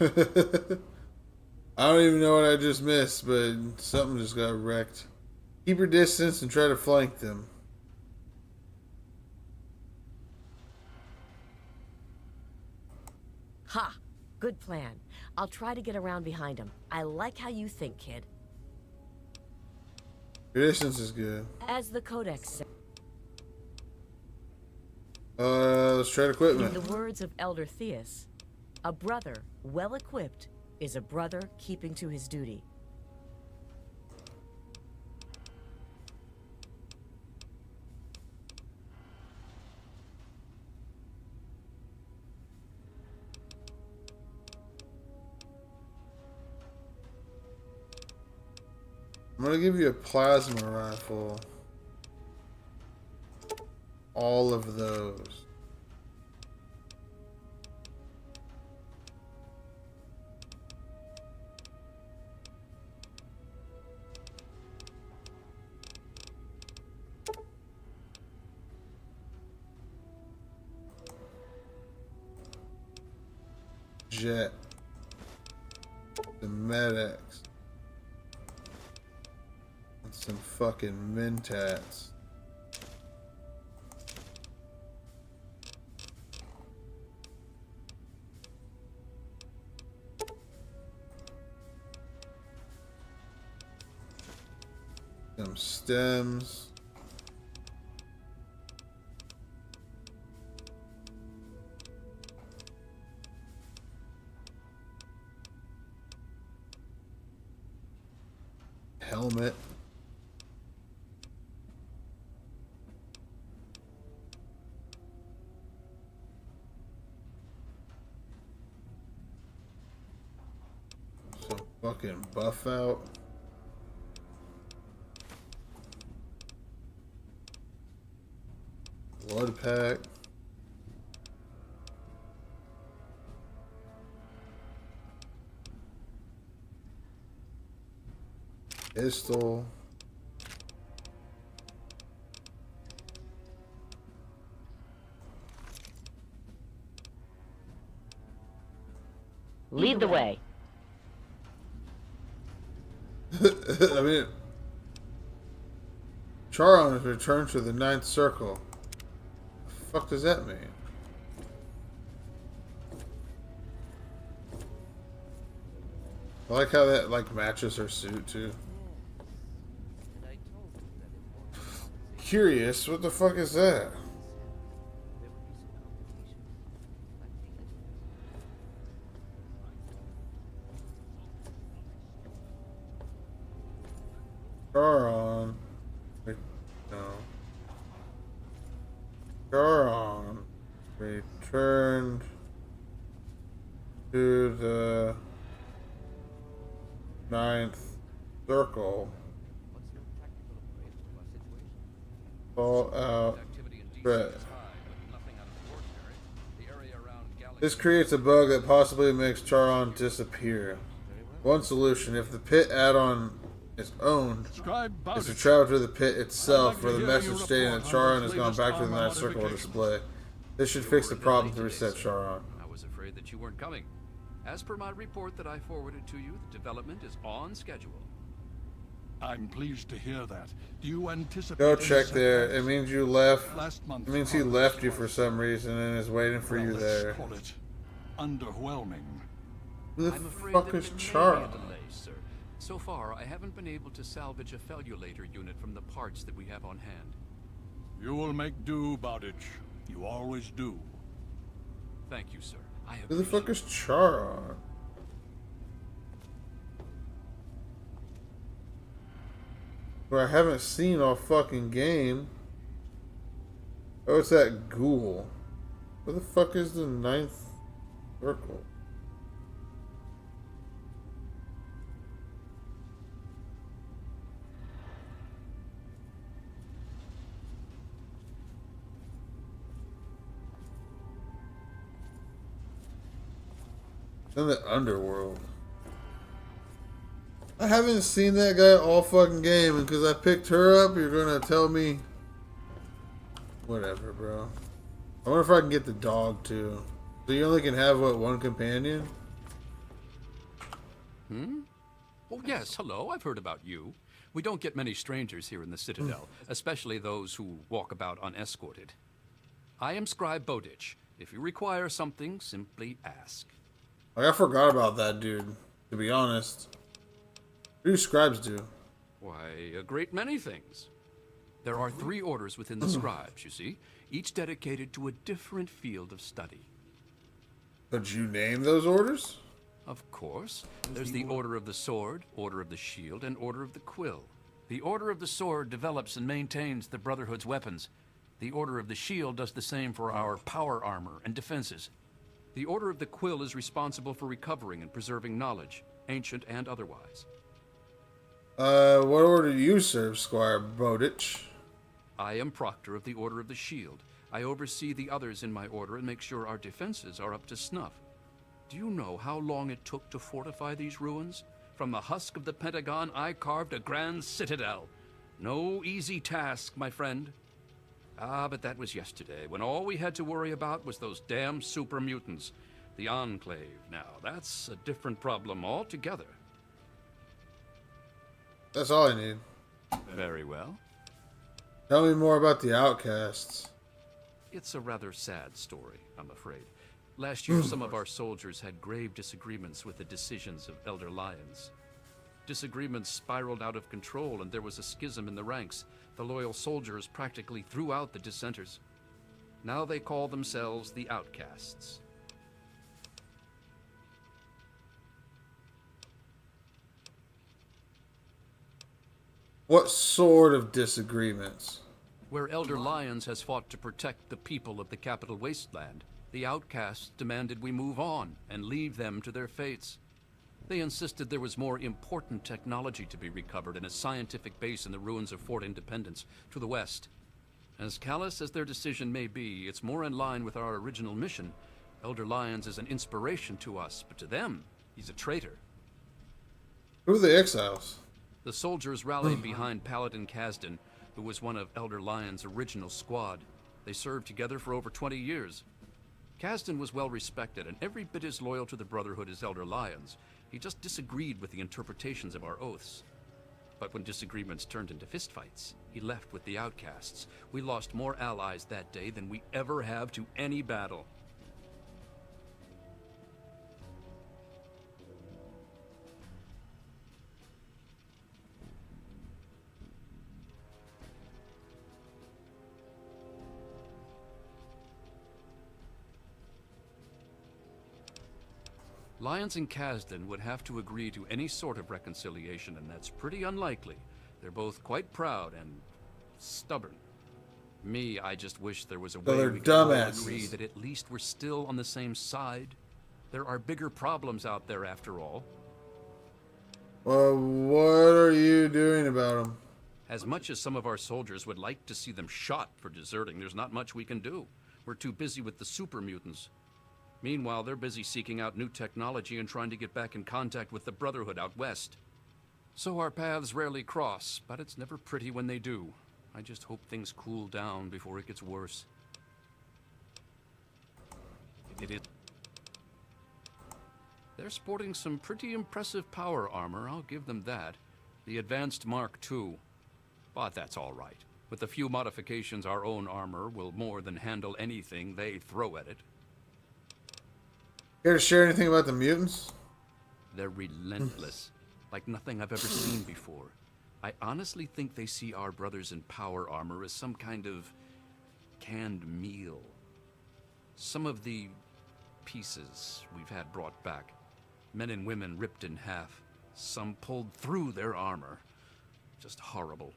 I don't even know what I just missed, but something just got wrecked. Keep your distance and try to flank them. Ha! Good plan. I'll try to get around behind him. I like how you think, kid. Your distance is good. As the Codex says. Let's trade equipment. In the words of Elder Theus, a brother well equipped is a brother keeping to his duty. I'm gonna give you a plasma rifle. All of those. Jet. The medics. And some fucking mentats. Some stems. Helmet. fucking buff out. Blood pack. Pistol. Lead the way. I mean, Charon has returned to the ninth circle. The fuck does that mean? I like how that like matches her suit too. Curious, what the fuck is that? Charon. Wait, no. Charon returned to the ninth circle. Fall out threat. This creates a bug that possibly makes Charon disappear. One solution, if the pit add-on is owned, is to travel to the pit itself where the message stating that Charon has gone back to the ninth circle will display. This should fix the problem to reset Charon. I was afraid that you weren't coming. As per my report that I forwarded to you, the development is on schedule. I'm pleased to hear that. Do you anticipate... Go check there. It means you left. Last month, It means he left you for some reason and is waiting for you there. Call it underwhelming. Who the I'm afraid fuck that is there may be a Charon? delay, sir. So far, I haven't been able to salvage a fellulator unit from the parts that we have on hand. You will make do, Bowditch. You always do. Thank you, sir. I Who the fuck is Charon? Who I haven't seen all fucking game. Oh, it's that ghoul. Where the fuck is the ninth circle? It's in the underworld. I haven't seen that guy all fucking game, and because I picked her up, you're gonna tell me... Whatever, bro. I wonder if I can get the dog, too. So you only can have, what, one companion? Oh, yes, hello, I've heard about you. We don't get many strangers here in the Citadel, especially those who walk about unescorted. I am Scribe Bowditch. If you require something, simply ask. Like, I forgot about that dude, to be honest. What do scribes do? Why, a great many things. There are 3 orders within the scribes, you see, each dedicated to a different field of study. Could you name those orders? Of course. There's the Order of the Sword, Order of the Shield, and Order of the Quill. The Order of the Sword develops and maintains the Brotherhood's weapons. The Order of the Shield does the same for our power armor and defenses. The Order of the Quill is responsible for recovering and preserving knowledge, ancient and otherwise. What order do you serve, Squire Bowditch? I am Proctor of the Order of the Shield. I oversee the others in my order and make sure our defenses are up to snuff. Do you know how long it took to fortify these ruins? From the husk of the Pentagon, I carved a grand citadel. No easy task, my friend. Ah, but that was yesterday, when all we had to worry about was those damn super mutants. The Enclave. Now, that's a different problem altogether. That's all I need. Very well. Tell me more about the outcasts. It's a rather sad story, I'm afraid. Last year, some of our soldiers had grave disagreements with the decisions of Elder Lyons. Disagreements spiraled out of control, and there was a schism in the ranks. The loyal soldiers practically threw out the dissenters. Now they call themselves the Outcasts. What sort of disagreements? Where Elder Lyons has fought to protect the people of the Capital Wasteland, the Outcasts demanded we move on and leave them to their fates. They insisted there was more important technology to be recovered in a scientific base in the ruins of Fort Independence to the west. As callous as their decision may be, it's more in line with our original mission. Elder Lyons is an inspiration to us, but to them, he's a traitor. Who are the exiles? The soldiers rallied behind Paladin Kasdan, who was one of Elder Lyons' original squad. They served together for over 20 years. Kasdan was well respected and every bit as loyal to the Brotherhood as Elder Lyons. He just disagreed with the interpretations of our oaths. But when disagreements turned into fistfights, he left with the outcasts. We lost more allies that day than we ever have to any battle. Lyons and Kasdan would have to agree to any sort of reconciliation, and that's pretty unlikely. They're both quite proud and stubborn. Me, I just wish there was a way we could all agree that at least we're still on the same side. There are bigger problems out there after all. Well, what are you doing about them? As much as some of our soldiers would like to see them shot for deserting, there's not much we can do. We're too busy with the super mutants. Meanwhile, they're busy seeking out new technology and trying to get back in contact with the Brotherhood out west. So our paths rarely cross, but it's never pretty when they do. I just hope things cool down before it gets worse. It is. They're sporting some pretty impressive power armor, I'll give them that. The Advanced Mark II. But that's all right. With a few modifications, our own armor will more than handle anything they throw at it. Care to share anything about the mutants? They're relentless, like nothing I've ever seen before. I honestly think they see our brothers in power armor as some kind of canned meal. Some of the pieces we've had brought back, men and women ripped in half, some pulled through their armor. Just horrible.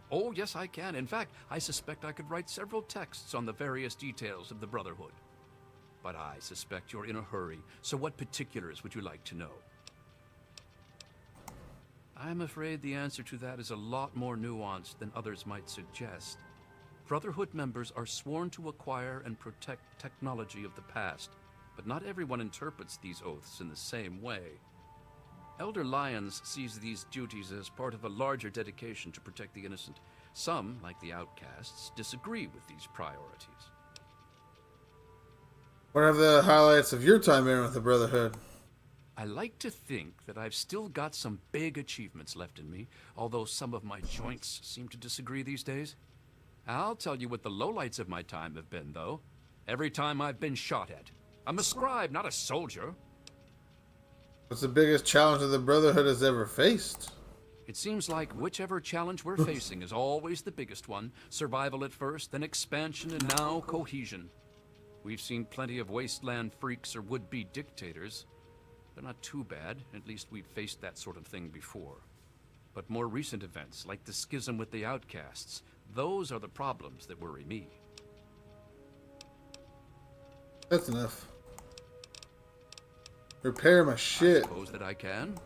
Oh, yes, I can. In fact, I suspect I could write several texts on the various details of the Brotherhood. But I suspect you're in a hurry, so what particulars would you like to know? I'm afraid the answer to that is a lot more nuanced than others might suggest. Brotherhood members are sworn to acquire and protect technology of the past, but not everyone interprets these oaths in the same way. Elder Lyons sees these duties as part of a larger dedication to protect the innocent. Some, like the outcasts, disagree with these priorities. What are the highlights of your time in with the Brotherhood? I like to think that I've still got some big achievements left in me, although some of my joints seem to disagree these days. I'll tell you what the lowlights of my time have been, though. Every time I've been shot at. I'm a scribe, not a soldier. What's the biggest challenge that the Brotherhood has ever faced? It seems like whichever challenge we're facing is always the biggest one. Survival at first, then expansion, and now cohesion. We've seen plenty of wasteland freaks or would-be dictators. They're not too bad. At least we've faced that sort of thing before. But more recent events, like the schism with the outcasts, those are the problems that worry me. That's enough. Repair my shit. I suppose that I can.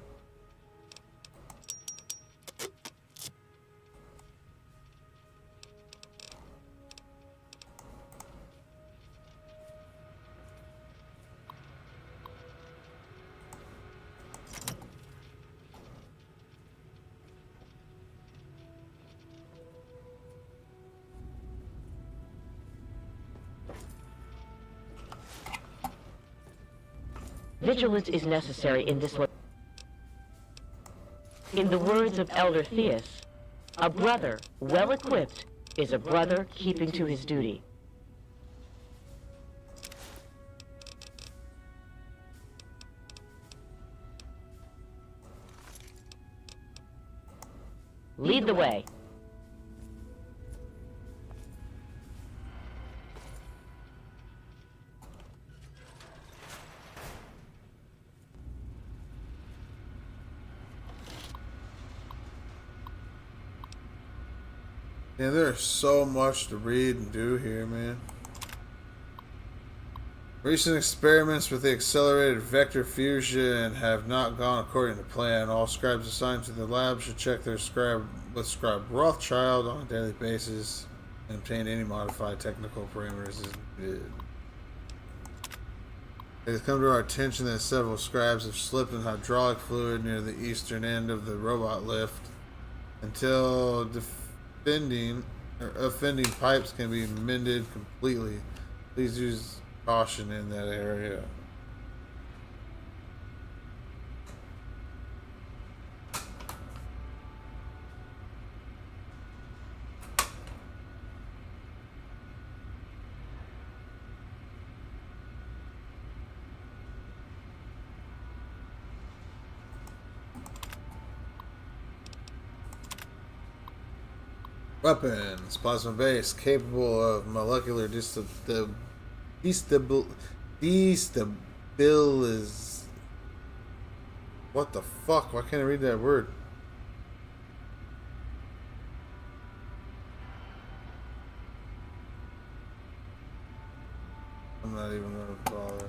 Vigilance is necessary in this. In the words of Elder Theus, a brother well equipped is a brother keeping to his duty. Lead the way. Yeah, there's so much to read and do here, man. Recent experiments with the accelerated vector fusion have not gone according to plan. All scribes assigned to the lab should check their scribe with Scribe Rothschild on a daily basis and obtain any modified technical parameters as needed. It has come to our attention that several scribes have slipped in hydraulic fluid near the eastern end of the robot lift. Until offending pipes can be mended completely, please use caution in that area. Weapons. Plasma base. Capable of molecular destabilis... What the fuck? Why can't I read that word? I'm not even gonna bother.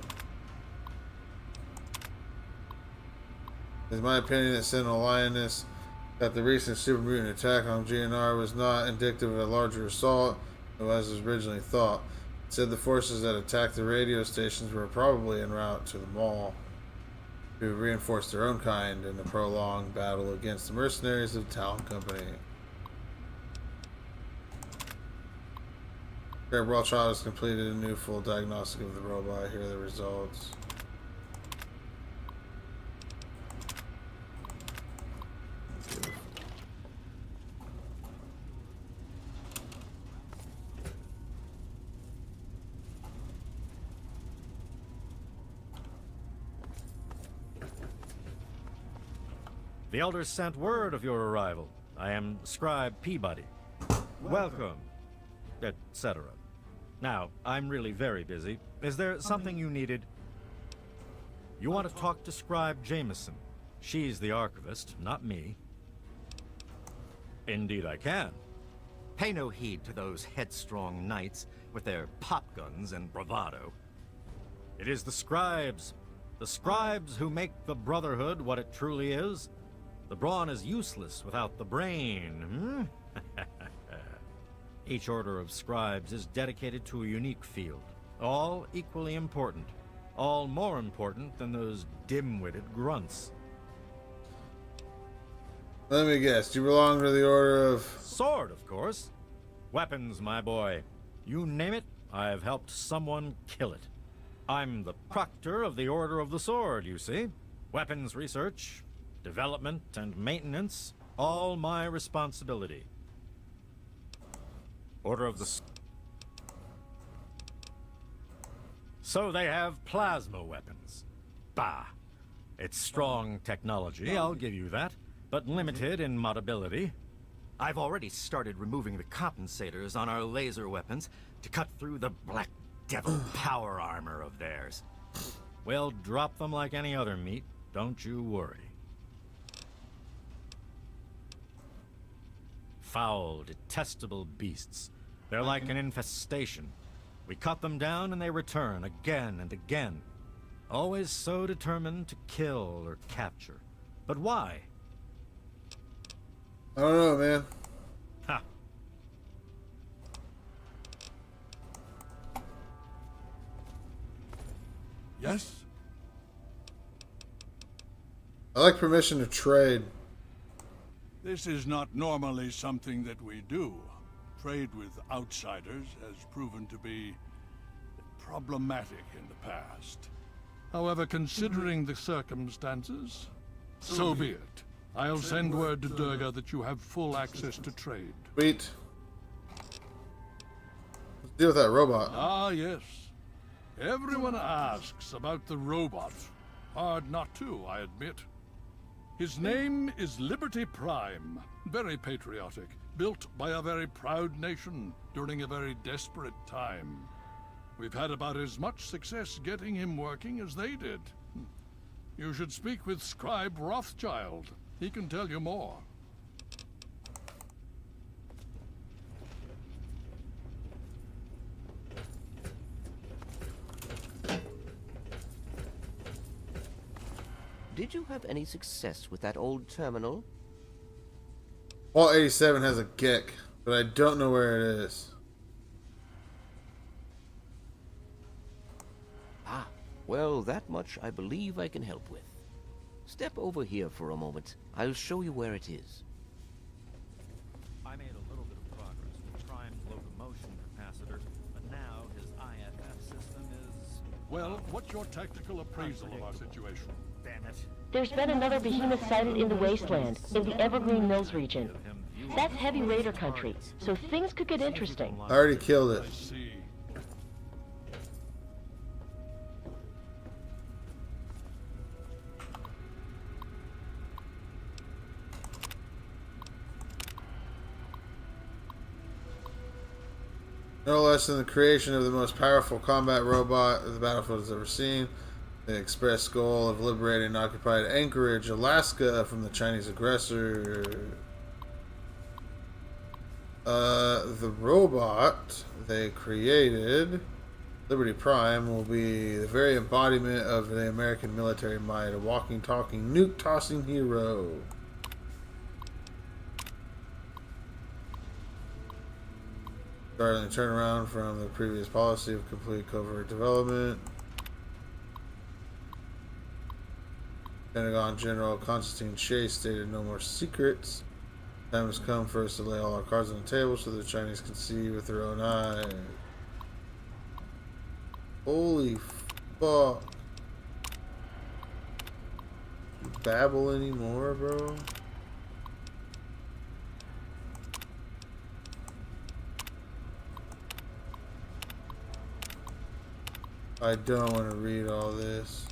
It's my opinion that Sentinel Lioness that the recent super mutant attack on GNR was not indicative of a larger assault as was originally thought. It said the forces that attacked the radio stations were probably en route to the mall to reinforce their own kind in a prolonged battle against the mercenaries of the Talon Company. Greg Rothschild has completed a new full diagnostic of the robot. Here are the results. The elders sent word of your arrival. I am Scribe Peabody. Welcome, etc. Now, I'm really very busy. Is there something you needed? You want to talk to Scribe Jameson. She's the archivist, not me. Indeed I can. Pay no heed to those headstrong knights with their pop guns and bravado. It is the scribes who make the Brotherhood what it truly is. The brawn is useless without the brain, Each order of scribes is dedicated to a unique field, all equally important, all more important than those dim-witted grunts. Let me guess, do you belong to the Order of... Sword, of course. Weapons, my boy. You name it, I've helped someone kill it. I'm the proctor of the Order of the Sword, you see. Weapons research, development, and maintenance, all my responsibility. Order of the... So they have plasma weapons. Bah! It's strong technology, I'll give you that, but limited in modability. I've already started removing the compensators on our laser weapons to cut through the Black Devil power armor of theirs. We'll drop them like any other meat, don't you worry. Foul, detestable beasts. They're like an infestation. We cut them down and they return again and again. Always so determined to kill or capture. But why? I don't know, man. Ha! Yes? I'd like permission to trade. This is not normally something that we do. Trade with outsiders has proven to be problematic in the past. However, considering the circumstances, so be it. I'll send word to Durga that you have full access to trade. Sweet. Let's deal with that robot. Ah, yes. Everyone asks about the robot. Hard not to, I admit. His name is Liberty Prime. Very patriotic. Built by a very proud nation during a very desperate time. We've had about as much success getting him working as they did. You should speak with Scribe Rothschild. He can tell you more. Did you have any success with that old terminal? Vault 87 has a geck, but I don't know where it is. Ah, well, that much I believe I can help with. Step over here for a moment. I'll show you where it is. I made a little bit of progress with Prime's locomotion capacitor, but now his IFF system is... Well, what's your tactical appraisal of our situation? Damn it. There's been another behemoth sighted in the Wasteland, in the Evergreen Mills region. That's heavy raider country, so things could get interesting. I already killed it. I see. No less than the creation of the most powerful combat robot the battlefield has ever seen. The express goal of liberating and occupied Anchorage, Alaska from the Chinese aggressor. The robot they created, Liberty Prime, will be the very embodiment of the American military might. A walking, talking, nuke-tossing hero. Starting to turn around from the previous policy of complete covert development. Pentagon General Constantine Chase stated no more secrets. Time has come for us to lay all our cards on the table so the Chinese can see with their own eyes. Holy fuck. You babble anymore, bro? I don't want to read all this.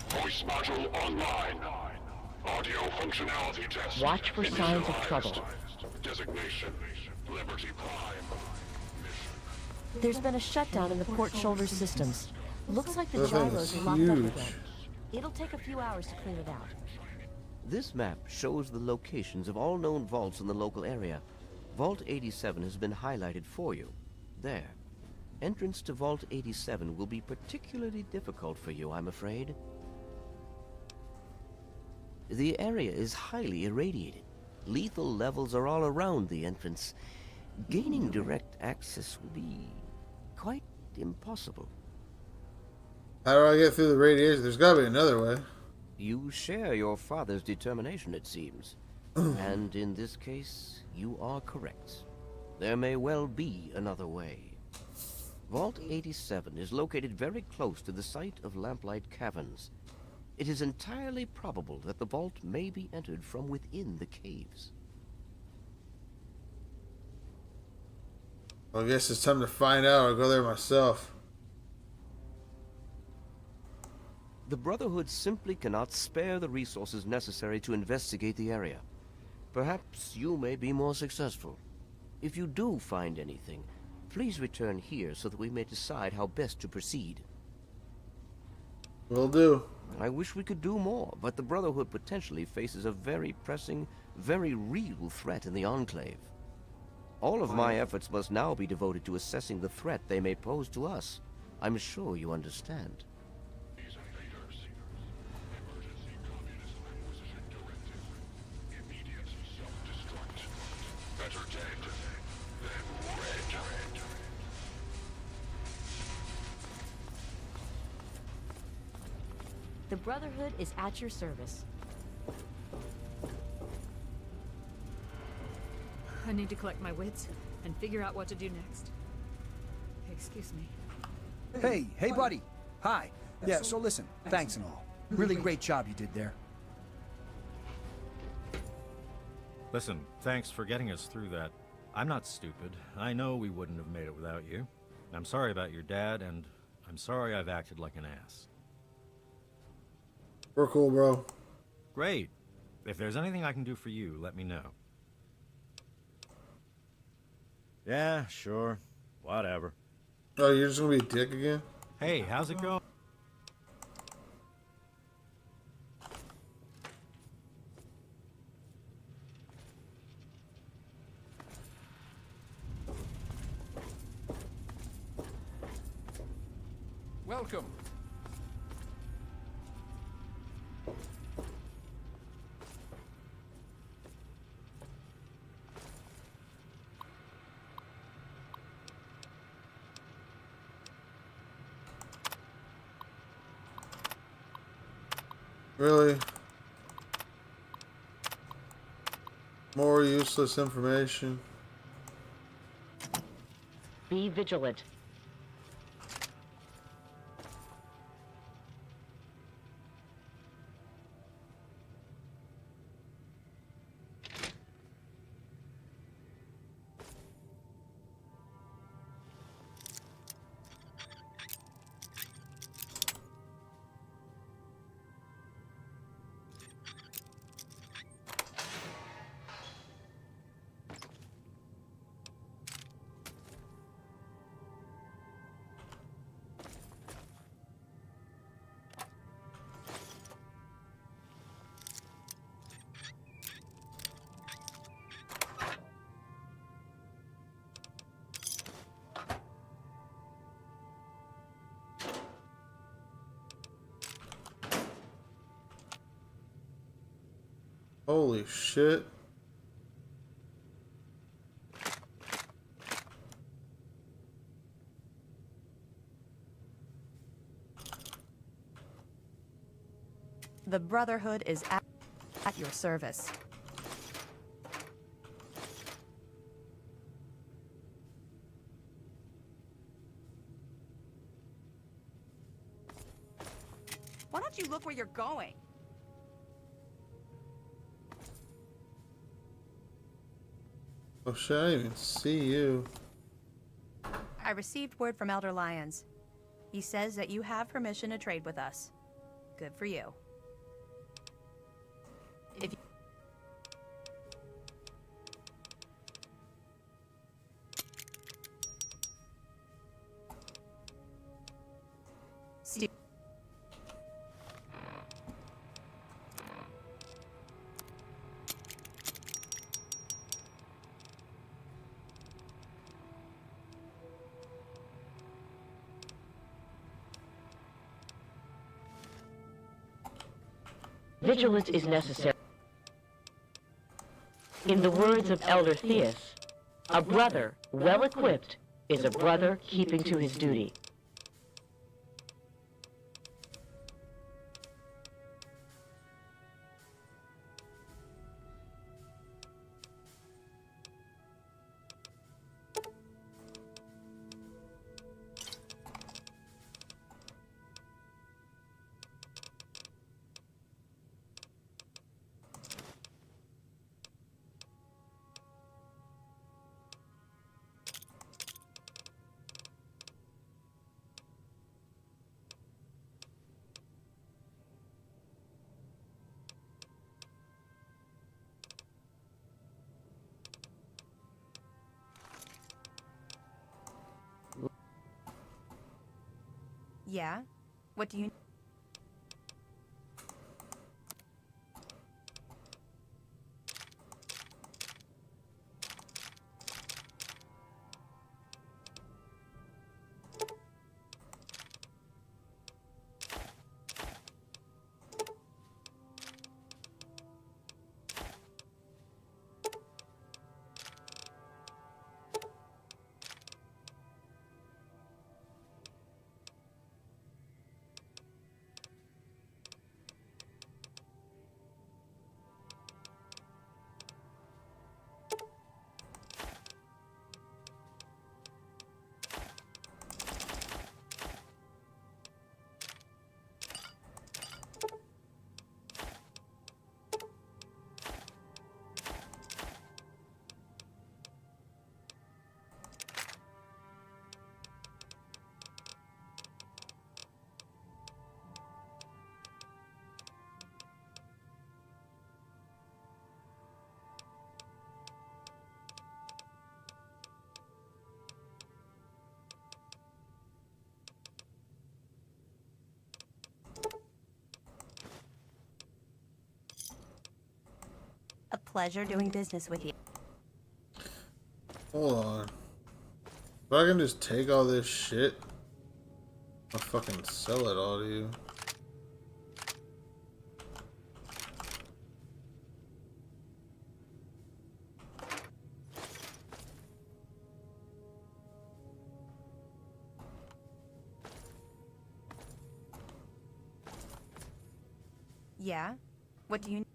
Voice module online. Audio functionality test. Watch for signs of trouble. Designation, Liberty Prime. There's been a shutdown in the port shoulder systems. Looks like the That thing gyros is are locked up huge. again. It'll take a few hours to clean it out. This map shows the locations of all known vaults in the local area. Vault 87 has been highlighted for you. There. Entrance to Vault 87 will be particularly difficult for you, I'm afraid. The area is highly irradiated. Lethal levels are all around the entrance. Gaining direct access will be quite impossible. How do I get through the radiation? There's gotta be another way. You share your father's determination, it seems. And in this case, you are correct. There may well be another way. Vault 87 is located very close to the site of Lamplight Caverns. It is entirely probable that the vault may be entered from within the caves. Well, I guess it's time to find out. I'll go there myself. The Brotherhood simply cannot spare the resources necessary to investigate the area. Perhaps you may be more successful. If you do find anything, please return here so that we may decide how best to proceed. Will do. I wish we could do more, but the Brotherhood potentially faces a very pressing, very real threat in the Enclave. All of my efforts must now be devoted to assessing the threat they may pose to us. I'm sure you understand. The Brotherhood is at your service. I need to collect my wits and figure out what to do next. Excuse me. Hey, buddy. Hi. Yeah, so listen, thanks and all. Really great job you did there. Listen, thanks for getting us through that. I'm not stupid. I know we wouldn't have made it without you. I'm sorry about your dad, and I'm sorry I've acted like an ass. We're cool, bro. Great. If there's anything I can do for you, let me know. Yeah, sure. Whatever. Oh, you're just gonna be a dick again? Hey, how's it going? Welcome. Really? More useless information. Be vigilant. Holy shit. The Brotherhood is at your service. Why don't you look where you're going? Oh shit, I didn't even see you. I received word from Elder Lyons. He says that you have permission to trade with us. Good for you. If you Vigilance is necessary. In the words of Elder Theus, a brother well equipped is a brother keeping to his duty. Yeah? What do you... A pleasure doing business with you. Hold on. If I can just take all this shit. I'll fucking sell it all to you. Yeah? What do you...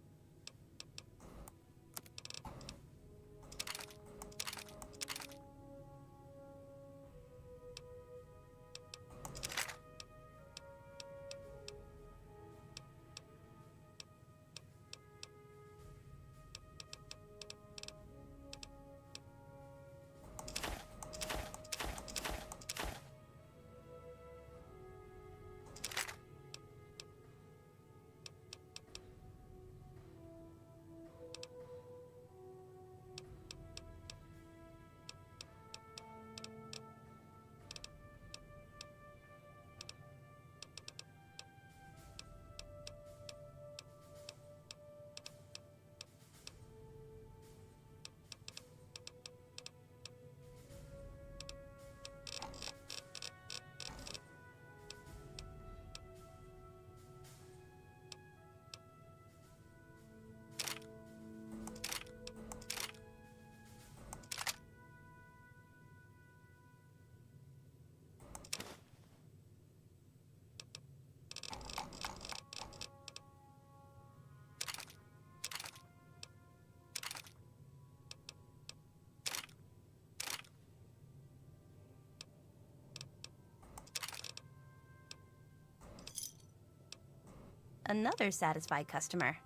Another satisfied customer.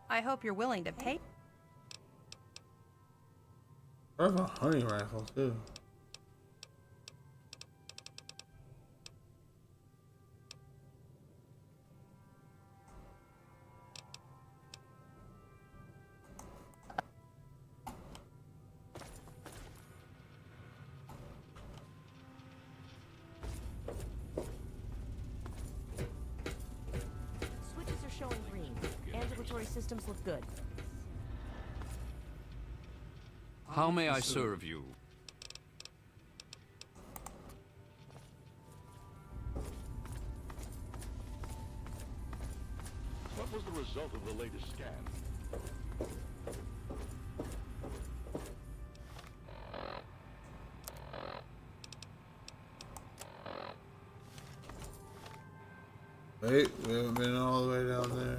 I hope you're willing to pay. I have a hunting rifle too. Switches are showing green. Ambulatory systems look good. How may I serve you? What was the result of the latest scan? Wait, we haven't been all the way down there.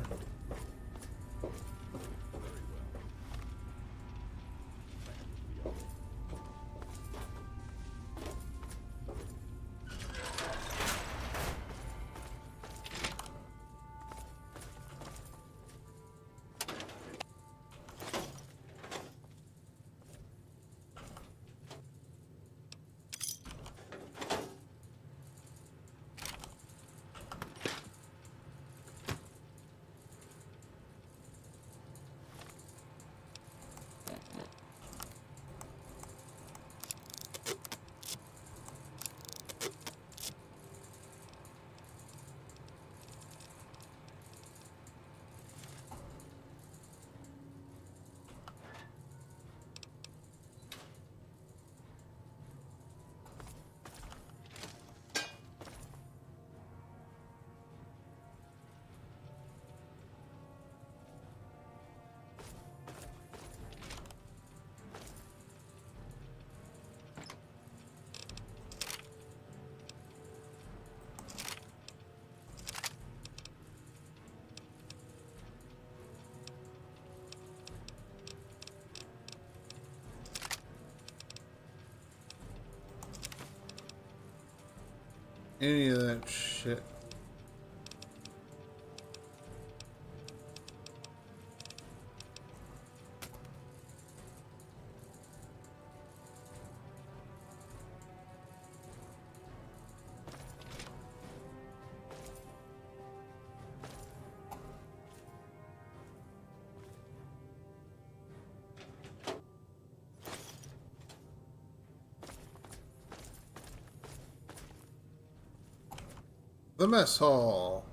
Any of that shit. The mess hall.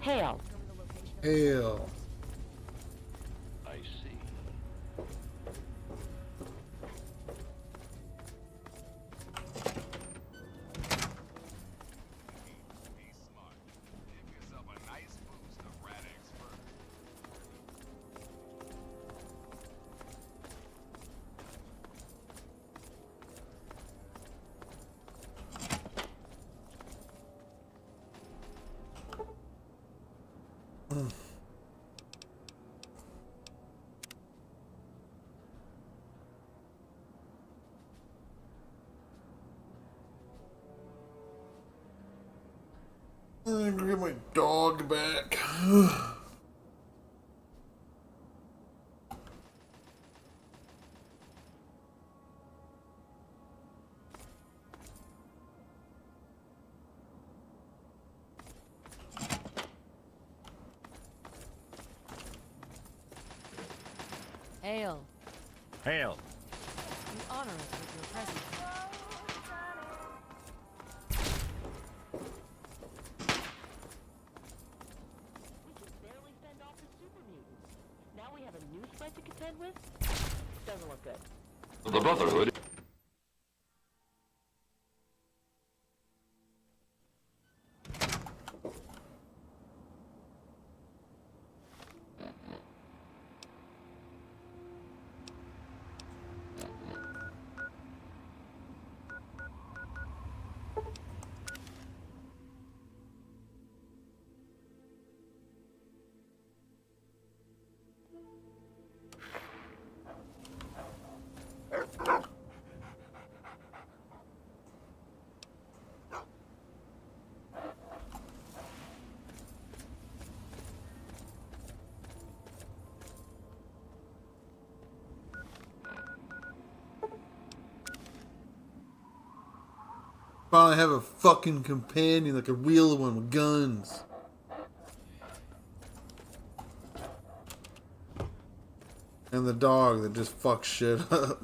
Hail. Hail. I see. I'm gonna get my dog back. Hail. Hail. You honor us with your presence. We can barely fend off the super mutants. Now we have a new threat to contend with? Doesn't look good. The Brotherhood. Finally have a fucking companion, like a real one with guns. And the dog that just fucks shit up.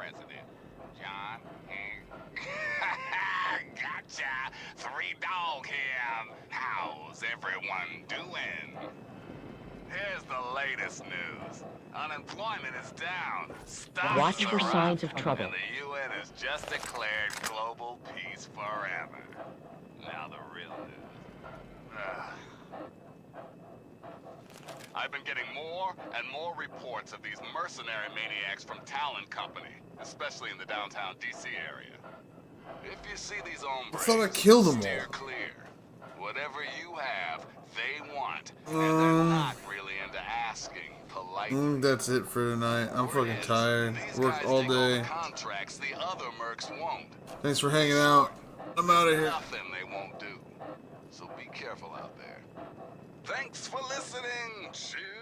president, John Gotcha! 3-Dog here. How's everyone doing? Here's the latest news. Unemployment is down. Stocks Watch for are up, signs of trouble. And the UN has just declared global peace forever. Now the real news. I've been getting more and more reports of these mercenary maniacs from Talon Company, especially in the downtown DC area. If you see these hombres, I thought I killed them steer all. clear. Whatever you have, they want, and they're not really into asking politely. That's it for tonight. I'm fucking tired. Worked all day. Contracts the other mercs won't. Thanks for hanging out. I'm out of here. Nothing they won't do. So be careful out there. Thanks for listening, children.